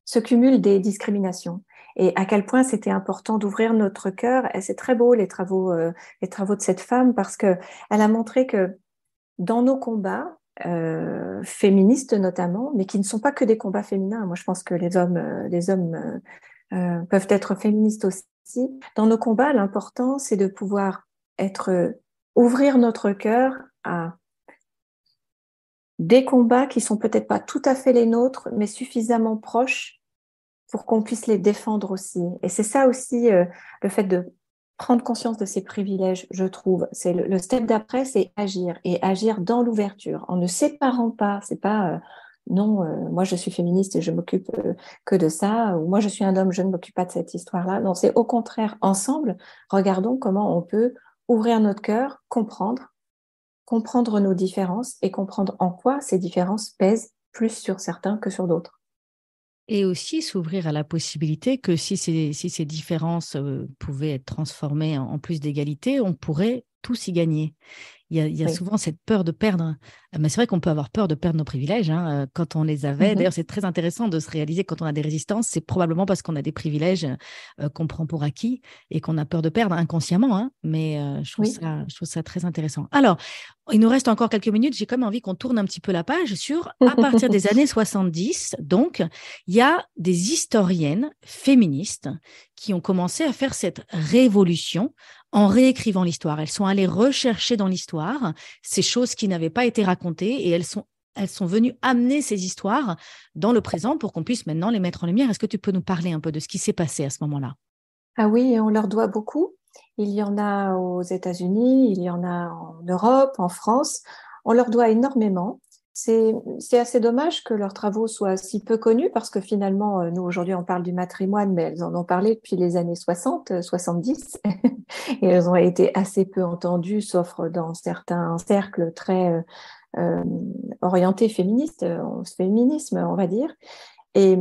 ce cumul des discriminations et à quel point c'était important d'ouvrir notre cœur. Et c'est très beau les travaux de cette femme parce que elle a montré que dans nos combats, féministes notamment, mais qui ne sont pas que des combats féminins. Moi, je pense que les hommes peuvent être féministes aussi. Dans nos combats, l'important, c'est de pouvoir ouvrir notre cœur à des combats qui sont peut-être pas tout à fait les nôtres, mais suffisamment proches pour qu'on puisse les défendre aussi. Et c'est ça aussi, le fait de prendre conscience de ses privilèges, je trouve. C'est le step d'après, c'est agir et agir dans l'ouverture, en ne séparant pas. C'est pas non, moi je suis féministe et je m'occupe que de ça, ou moi je suis un homme, je ne m'occupe pas de cette histoire-là. Non, c'est au contraire, ensemble, regardons comment on peut ouvrir notre cœur, comprendre nos différences et comprendre en quoi ces différences pèsent plus sur certains que sur d'autres. Et aussi s'ouvrir à la possibilité que si ces différences pouvaient être transformées en plus d'égalité, on pourrait tous y gagner. Il y a souvent cette peur de perdre. Mais c'est vrai qu'on peut avoir peur de perdre nos privilèges quand on les avait. D'ailleurs, c'est très intéressant de se réaliser quand on a des résistances. C'est probablement parce qu'on a des privilèges qu'on prend pour acquis et qu'on a peur de perdre inconsciemment. Mais je trouve ça très intéressant. Alors, il nous reste encore quelques minutes. J'ai quand même envie qu'on tourne un petit peu la page sur, à partir des années 70, donc, il y a des historiennes féministes qui ont commencé à faire cette révolution en réécrivant l'histoire. Elles sont allées rechercher dans l'histoire ces choses qui n'avaient pas été racontées et elles sont venues amener ces histoires dans le présent pour qu'on puisse maintenant les mettre en lumière. Est-ce que tu peux nous parler un peu de ce qui s'est passé à ce moment-là? Ah oui, on leur doit beaucoup. Il y en a aux États-Unis, il y en a en Europe, en France. On leur doit énormément. C'est assez dommage que leurs travaux soient si peu connus parce que finalement, nous aujourd'hui, on parle du matrimoine, mais elles en ont parlé depuis les années 60, 70 et elles ont été assez peu entendues, sauf dans certains cercles très orientés féministes, féminisme, on va dire. Et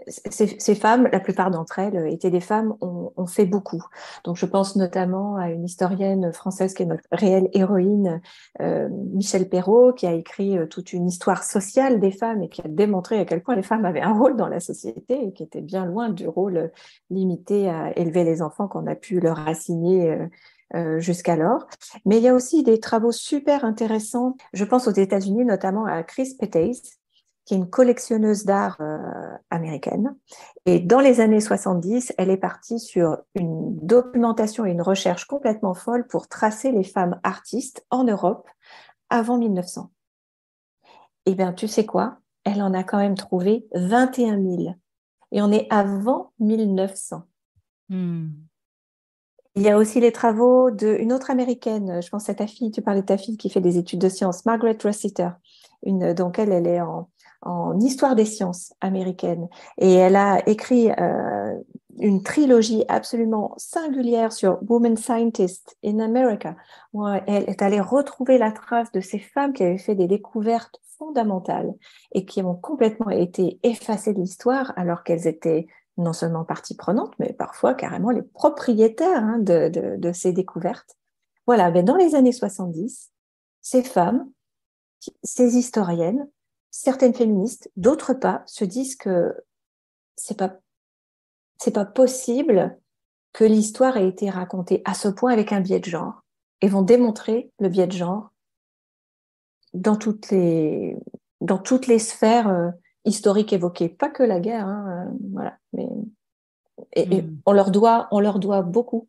ces femmes, la plupart d'entre elles étaient des femmes, ont fait beaucoup. Donc, je pense notamment à une historienne française qui est notre réelle héroïne, Michel Perrault, qui a écrit toute une histoire sociale des femmes et qui a démontré à quel point les femmes avaient un rôle dans la société et qui était bien loin du rôle limité à élever les enfants qu'on a pu leur assigner jusqu'alors. Mais il y a aussi des travaux super intéressants. Je pense aux États-Unis, notamment à Chris Pettace, qui est une collectionneuse d'art américaine. Et dans les années 70, elle est partie sur une documentation et une recherche complètement folle pour tracer les femmes artistes en Europe avant 1900. Eh bien, tu sais quoi? Elle en a quand même trouvé 21 000. Et on est avant 1900. Il y a aussi les travaux d'une autre américaine, je pense à ta fille, tu parlais de ta fille qui fait des études de sciences, Margaret Rossiter. Donc elle est en histoire des sciences américaine. Et elle a écrit une trilogie absolument singulière sur Women Scientists in America, où elle est allée retrouver la trace de ces femmes qui avaient fait des découvertes fondamentales et qui ont complètement été effacées de l'histoire alors qu'elles étaient non seulement partie prenante, mais parfois carrément les propriétaires de ces découvertes. Voilà, mais dans les années 70, ces femmes, ces historiennes, certaines féministes, d'autres pas, se disent que c'est pas possible que l'histoire ait été racontée à ce point avec un biais de genre et vont démontrer le biais de genre dans toutes les sphères historiques évoqués, pas que la guerre, hein, voilà. Et on leur doit beaucoup.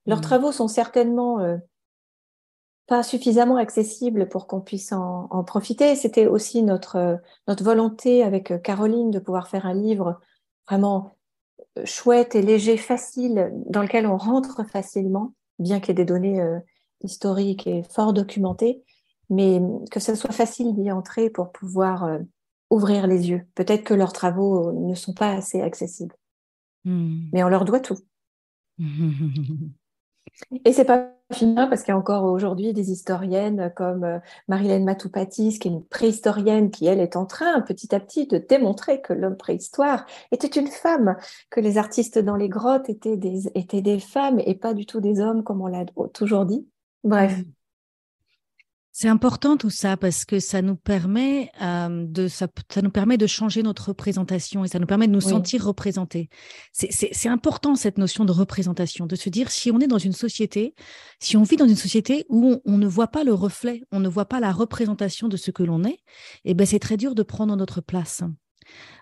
Leurs travaux sont certainement pas suffisamment accessibles pour qu'on puisse en profiter. C'était aussi notre volonté avec Caroline de pouvoir faire un livre vraiment chouette et léger, facile, dans lequel on rentre facilement, bien qu'il y ait des données historiques et fort documentées, mais que ce soit facile d'y entrer pour pouvoir ouvrir les yeux. Peut-être que leurs travaux ne sont pas assez accessibles, mais on leur doit tout. Et c'est pas fini parce qu'il y a encore aujourd'hui des historiennes comme Marilène Matoupatis, qui est une préhistorienne qui, elle, est en train petit à petit de démontrer que l'homme préhistoire était une femme, que les artistes dans les grottes étaient des femmes et pas du tout des hommes comme on l'a toujours dit. Bref. C'est important tout ça parce que ça nous permet ça nous permet de changer notre représentation et ça nous permet de nous sentir représentés. C'est important cette notion de représentation, de se dire si on est dans une société, si on vit dans une société où on ne voit pas le reflet, on ne voit pas la représentation de ce que l'on est, et ben c'est très dur de prendre notre place.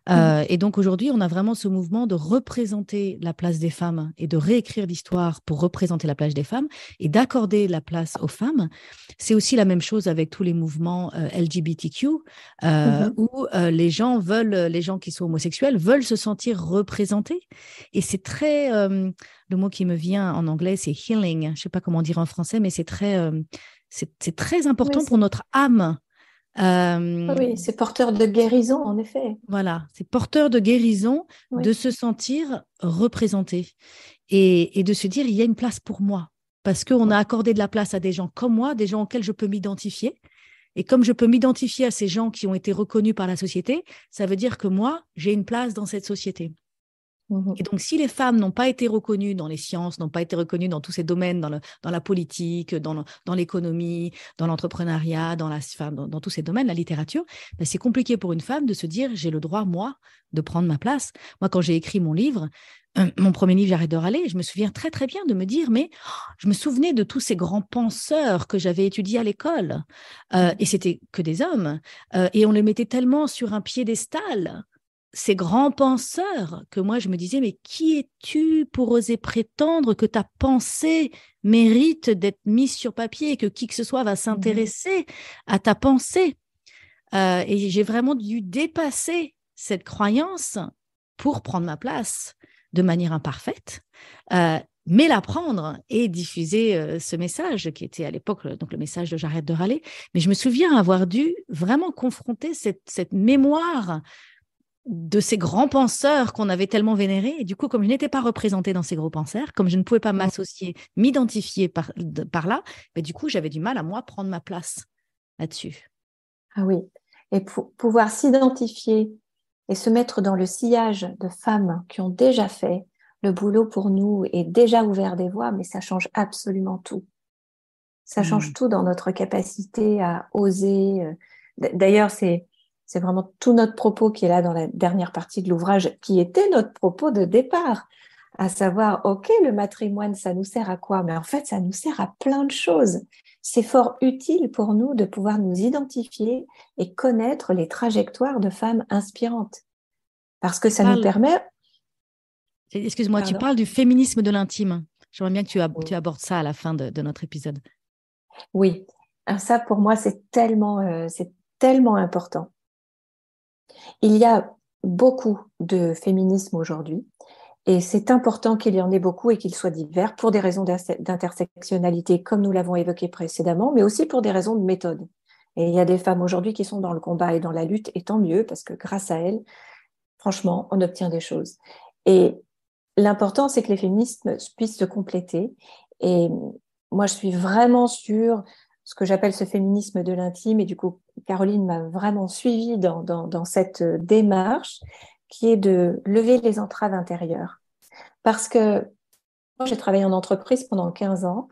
Et donc aujourd'hui, on a vraiment ce mouvement de représenter la place des femmes et de réécrire l'histoire pour représenter la place des femmes et d'accorder la place aux femmes. C'est aussi la même chose avec tous les mouvements LGBTQ où les gens qui sont homosexuels veulent se sentir représentés. Et c'est très, le mot qui me vient en anglais, c'est healing. Je ne sais pas comment dire en français, mais c'est très important pour notre âme. Oui, c'est porteur de guérison, en effet. Voilà, c'est porteur de guérison de se sentir représenté et de se dire il y a une place pour moi parce qu'on a accordé de la place à des gens comme moi, des gens auxquels je peux m'identifier. Et comme je peux m'identifier à ces gens qui ont été reconnus par la société, ça veut dire que moi, j'ai une place dans cette société. Et donc, si les femmes n'ont pas été reconnues dans les sciences, n'ont pas été reconnues dans tous ces domaines, dans la politique, dans l'économie, dans l'entrepreneuriat, dans tous ces domaines, la littérature, ben c'est compliqué pour une femme de se dire j'ai le droit, moi, de prendre ma place. Moi, quand j'ai écrit mon livre, mon premier livre, J'arrête de râler, je me souviens très, très bien de me dire, mais je me souvenais de tous ces grands penseurs que j'avais étudiés à l'école. Et c'était que des hommes. Et on les mettait tellement sur un piédestal, ces grands penseurs, que moi je me disais, mais qui es-tu pour oser prétendre que ta pensée mérite d'être mise sur papier et que qui que ce soit va s'intéresser à ta pensée? Et j'ai vraiment dû dépasser cette croyance pour prendre ma place de manière imparfaite, mais la prendre et diffuser ce message qui était à l'époque donc le message de J'arrête de râler. Mais je me souviens avoir dû vraiment confronter cette mémoire de ces grands penseurs qu'on avait tellement vénérés. Et du coup, comme je n'étais pas représentée dans ces gros penseurs, comme je ne pouvais pas m'associer, m'identifier par là, ben, du coup, j'avais du mal à moi prendre ma place là-dessus. Ah oui, et pour pouvoir s'identifier et se mettre dans le sillage de femmes qui ont déjà fait le boulot pour nous et déjà ouvert des voies, mais ça change absolument tout. Ça change tout dans notre capacité à oser. D'ailleurs, c'est vraiment tout notre propos qui est là dans la dernière partie de l'ouvrage, qui était notre propos de départ, à savoir, OK, le matrimoine, ça nous sert à quoi? Mais en fait, ça nous sert à plein de choses. C'est fort utile pour nous de pouvoir nous identifier et connaître les trajectoires de femmes inspirantes. Parce que ça nous permet... Excuse-moi, tu parles du féminisme de l'intime. J'aimerais bien que tu abordes ça à la fin de notre épisode. Oui, alors ça pour moi c'est tellement important. Il y a beaucoup de féminisme aujourd'hui et c'est important qu'il y en ait beaucoup et qu'il soit divers pour des raisons d'intersectionnalité comme nous l'avons évoqué précédemment, mais aussi pour des raisons de méthode. Et il y a des femmes aujourd'hui qui sont dans le combat et dans la lutte et tant mieux parce que grâce à elles, franchement, on obtient des choses. Et l'important c'est que les féminismes puissent se compléter et moi, je suis vraiment sur ce que j'appelle ce féminisme de l'intime. Et du coup, Caroline m'a vraiment suivie dans cette démarche qui est de lever les entraves intérieures. Parce que moi, j'ai travaillé en entreprise pendant 15 ans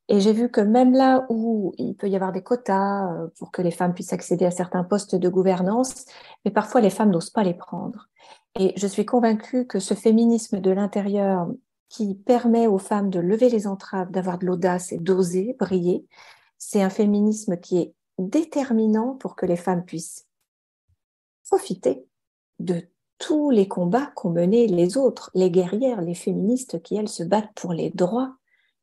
et j'ai vu que même là où il peut y avoir des quotas pour que les femmes puissent accéder à certains postes de gouvernance, mais parfois les femmes n'osent pas les prendre. Et je suis convaincue que ce féminisme de l'intérieur qui permet aux femmes de lever les entraves, d'avoir de l'audace et d'oser briller, c'est un féminisme qui est déterminant pour que les femmes puissent profiter de tous les combats qu'ont menés les autres, les guerrières, les féministes qui, elles, se battent pour les droits.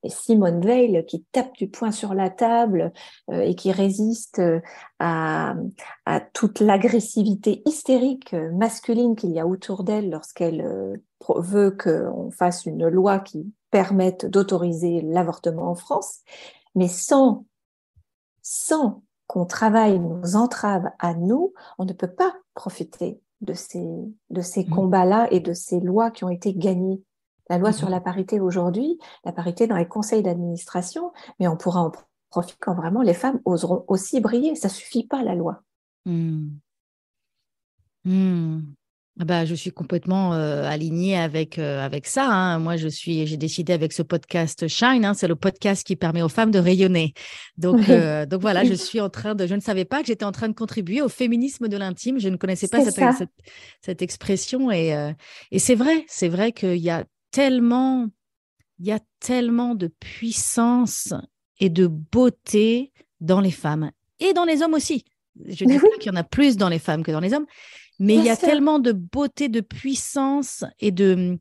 Et Simone Veil qui tape du poing sur la table et qui résiste à, à toute l'agressivité hystérique masculine qu'il y a autour d'elle lorsqu'elle veut qu'on fasse une loi qui permette d'autoriser l'avortement en France, mais sans qu'on travaille nos entraves à nous, on ne peut pas profiter de ces combats-là et de ces lois qui ont été gagnées. La loi sur la parité aujourd'hui, la parité dans les conseils d'administration, mais on pourra en profiter quand vraiment les femmes oseront aussi briller. Ça ne suffit pas, la loi. Mmh. Mmh. Bah, je suis complètement alignée avec ça, hein. Moi, j'ai décidé avec ce podcast Shine, hein, c'est le podcast qui permet aux femmes de rayonner. Donc voilà, je ne savais pas que j'étais en train de contribuer au féminisme de l'intime. Je ne connaissais pas cette expression et c'est vrai qu'il y a tellement de puissance et de beauté dans les femmes et dans les hommes aussi. Je dis pas qu'il y en a plus dans les femmes que dans les hommes. Mais il y a tellement de beauté, de puissance et de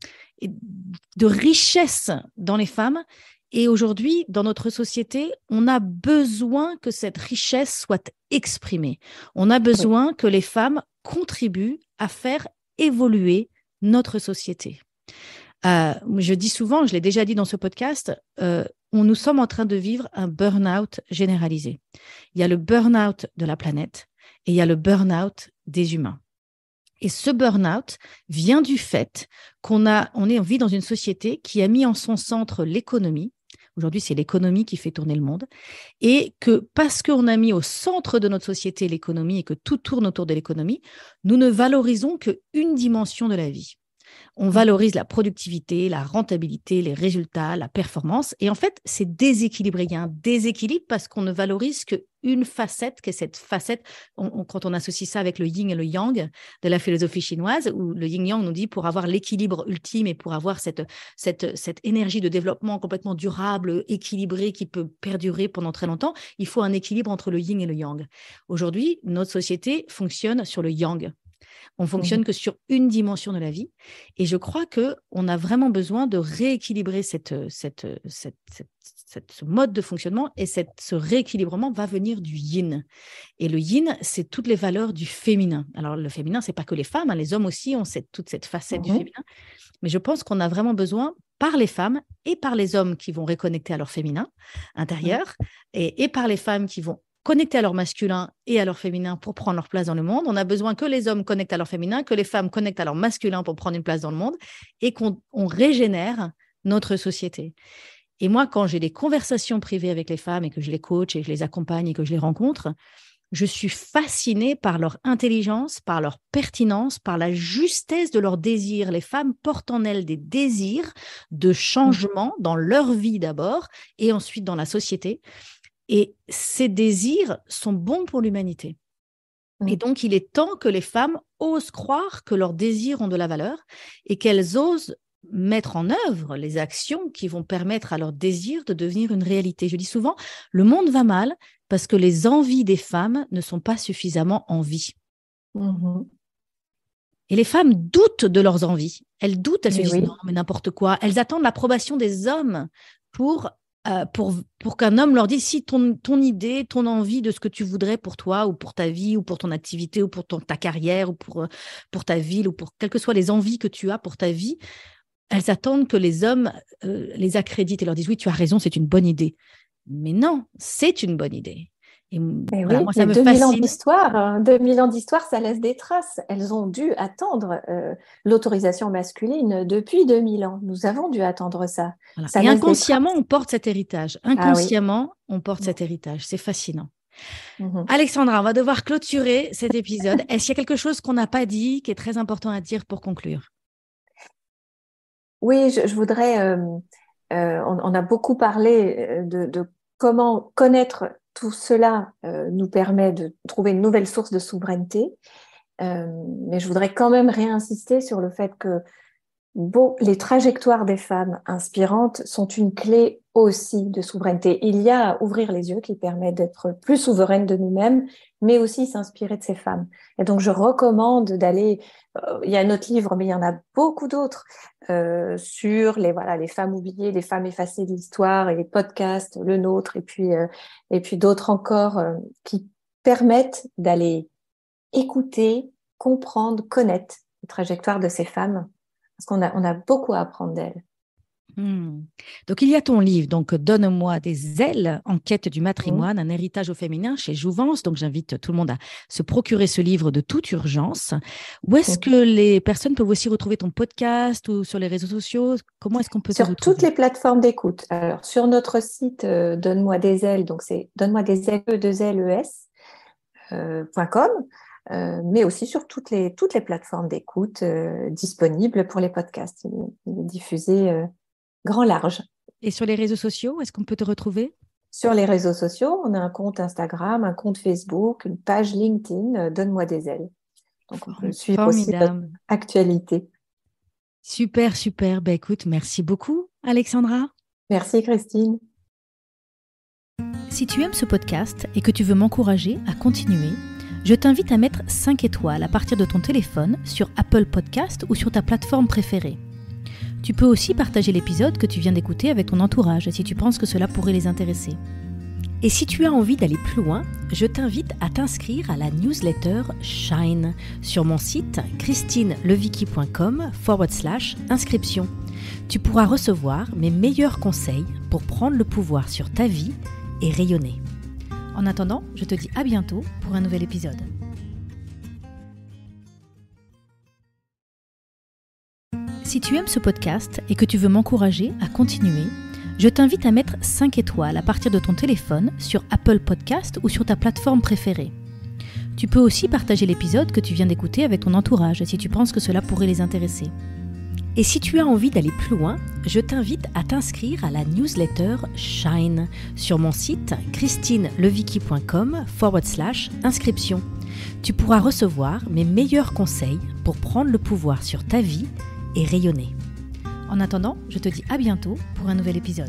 richesse dans les femmes. Et aujourd'hui, dans notre société, on a besoin que cette richesse soit exprimée. On a besoin que les femmes contribuent à faire évoluer notre société. Je dis souvent, je l'ai déjà dit dans ce podcast, nous sommes en train de vivre un burn-out généralisé. Il y a le burn-out de la planète et il y a le burn-out des humains. Et ce burn-out vient du fait on vit dans une société qui a mis en son centre l'économie. Aujourd'hui, c'est l'économie qui fait tourner le monde. Et que parce qu'on a mis au centre de notre société l'économie et que tout tourne autour de l'économie, nous ne valorisons qu'une dimension de la vie. On valorise la productivité, la rentabilité, les résultats, la performance. Et en fait, c'est déséquilibré. Il y a un déséquilibre parce qu'on ne valorise qu'une facette, que cette facette, quand on associe ça avec le yin et le yang de la philosophie chinoise, où le yin-yang nous dit pour avoir l'équilibre ultime et pour avoir cette énergie de développement complètement durable, équilibrée, qui peut perdurer pendant très longtemps, il faut un équilibre entre le yin et le yang. Aujourd'hui, notre société fonctionne sur le yang. On fonctionne que sur une dimension de la vie. Et je crois qu'on a vraiment besoin de rééquilibrer ce mode de fonctionnement. Et ce rééquilibrement va venir du yin. Et le yin, c'est toutes les valeurs du féminin. Alors, le féminin, ce n'est pas que les femmes, hein, les hommes aussi ont toute cette facette du féminin. Mais je pense qu'on a vraiment besoin, par les femmes et par les hommes qui vont reconnecter à leur féminin intérieur, et par les femmes qui vont connecter à leur masculin et à leur féminin pour prendre leur place dans le monde. On a besoin que les hommes connectent à leur féminin, que les femmes connectent à leur masculin pour prendre une place dans le monde et qu'on régénère notre société. Et moi, quand j'ai des conversations privées avec les femmes et que je les coach et que je les accompagne et que je les rencontre, je suis fascinée par leur intelligence, par leur pertinence, par la justesse de leurs désirs. Les femmes portent en elles des désirs de changement dans leur vie d'abord et ensuite dans la société. Et ces désirs sont bons pour l'humanité. Et donc, il est temps que les femmes osent croire que leurs désirs ont de la valeur et qu'elles osent mettre en œuvre les actions qui vont permettre à leurs désirs de devenir une réalité. Je dis souvent, le monde va mal parce que les envies des femmes ne sont pas suffisamment en vie. Et les femmes doutent de leurs envies. Elles doutent, elles se disent non, mais n'importe quoi. Elles attendent l'approbation des hommes pour qu'un homme leur dise si ton idée, ton envie de ce que tu voudrais pour toi ou pour ta vie ou pour ton activité ou pour ta carrière ou pour ta ville ou pour quelles que soient les envies que tu as pour ta vie, elles attendent que les hommes les accréditent et leur disent oui, tu as raison, c'est une bonne idée. Mais non, c'est une bonne idée. Et voilà, moi, ça me 2000 fascine. 2000 ans d'histoire, ça laisse des traces. Elles ont dû attendre l'autorisation masculine depuis 2000 ans. Nous avons dû attendre ça. Voilà. Ça Et laisse inconsciemment, on porte cet héritage. Inconsciemment, on porte cet héritage. C'est fascinant. Alexandra, on va devoir clôturer cet épisode. Est-ce qu'il y a quelque chose qu'on n'a pas dit qui est très important à dire pour conclure? Oui, je voudrais... on a beaucoup parlé de comment connaître tout cela nous permet de trouver une nouvelle source de souveraineté. Mais je voudrais quand même réinsister sur le fait que les trajectoires des femmes inspirantes sont une clé aussi de souveraineté. Il y a à ouvrir les yeux qui permet d'être plus souveraine de nous-mêmes, mais aussi s'inspirer de ces femmes. Et donc, je recommande d'aller, il y a un autre livre, mais il y en a beaucoup d'autres, sur les femmes oubliées, les femmes effacées de l'histoire, et les podcasts, le nôtre, et puis d'autres encore, qui permettent d'aller écouter, comprendre, connaître les trajectoires de ces femmes. Parce on a beaucoup à apprendre d'elle. Donc, il y a ton livre, donc Donne-moi des ailes, enquête du matrimoine, un héritage au féminin chez Jouvence. Donc, j'invite tout le monde à se procurer ce livre de toute urgence. Où est-ce que les personnes peuvent aussi retrouver ton podcast ou sur les réseaux sociaux? Comment est-ce qu'on peut te retrouver? Sur toutes les plateformes d'écoute. Alors, sur notre site Donne-moi des ailes, donc c'est donne-moi des ailes, .com, mais aussi sur toutes les plateformes d'écoute disponibles pour les podcasts. Il est diffusé grand large. Et sur les réseaux sociaux, est-ce qu'on peut te retrouver? Sur les réseaux sociaux, on a un compte Instagram, un compte Facebook, une page LinkedIn, Donne-moi des ailes. Donc, on peut suivre aussi notre actualité. Super, super. Ben, écoute, merci beaucoup, Alexandra. Merci, Christine. Si tu aimes ce podcast et que tu veux m'encourager à continuer, je t'invite à mettre 5 étoiles à partir de ton téléphone sur Apple Podcast ou sur ta plateforme préférée. Tu peux aussi partager l'épisode que tu viens d'écouter avec ton entourage si tu penses que cela pourrait les intéresser. Et si tu as envie d'aller plus loin, je t'invite à t'inscrire à la newsletter Shine sur mon site christinelevicky.com/inscription. Tu pourras recevoir mes meilleurs conseils pour prendre le pouvoir sur ta vie et rayonner. En attendant, je te dis à bientôt pour un nouvel épisode. Si tu aimes ce podcast et que tu veux m'encourager à continuer, je t'invite à mettre 5 étoiles à partir de ton téléphone sur Apple Podcast ou sur ta plateforme préférée. Tu peux aussi partager l'épisode que tu viens d'écouter avec ton entourage si tu penses que cela pourrait les intéresser. Et si tu as envie d'aller plus loin, je t'invite à t'inscrire à la newsletter Shine sur mon site christinelevicky.com/inscription. Tu pourras recevoir mes meilleurs conseils pour prendre le pouvoir sur ta vie et rayonner. En attendant, je te dis à bientôt pour un nouvel épisode.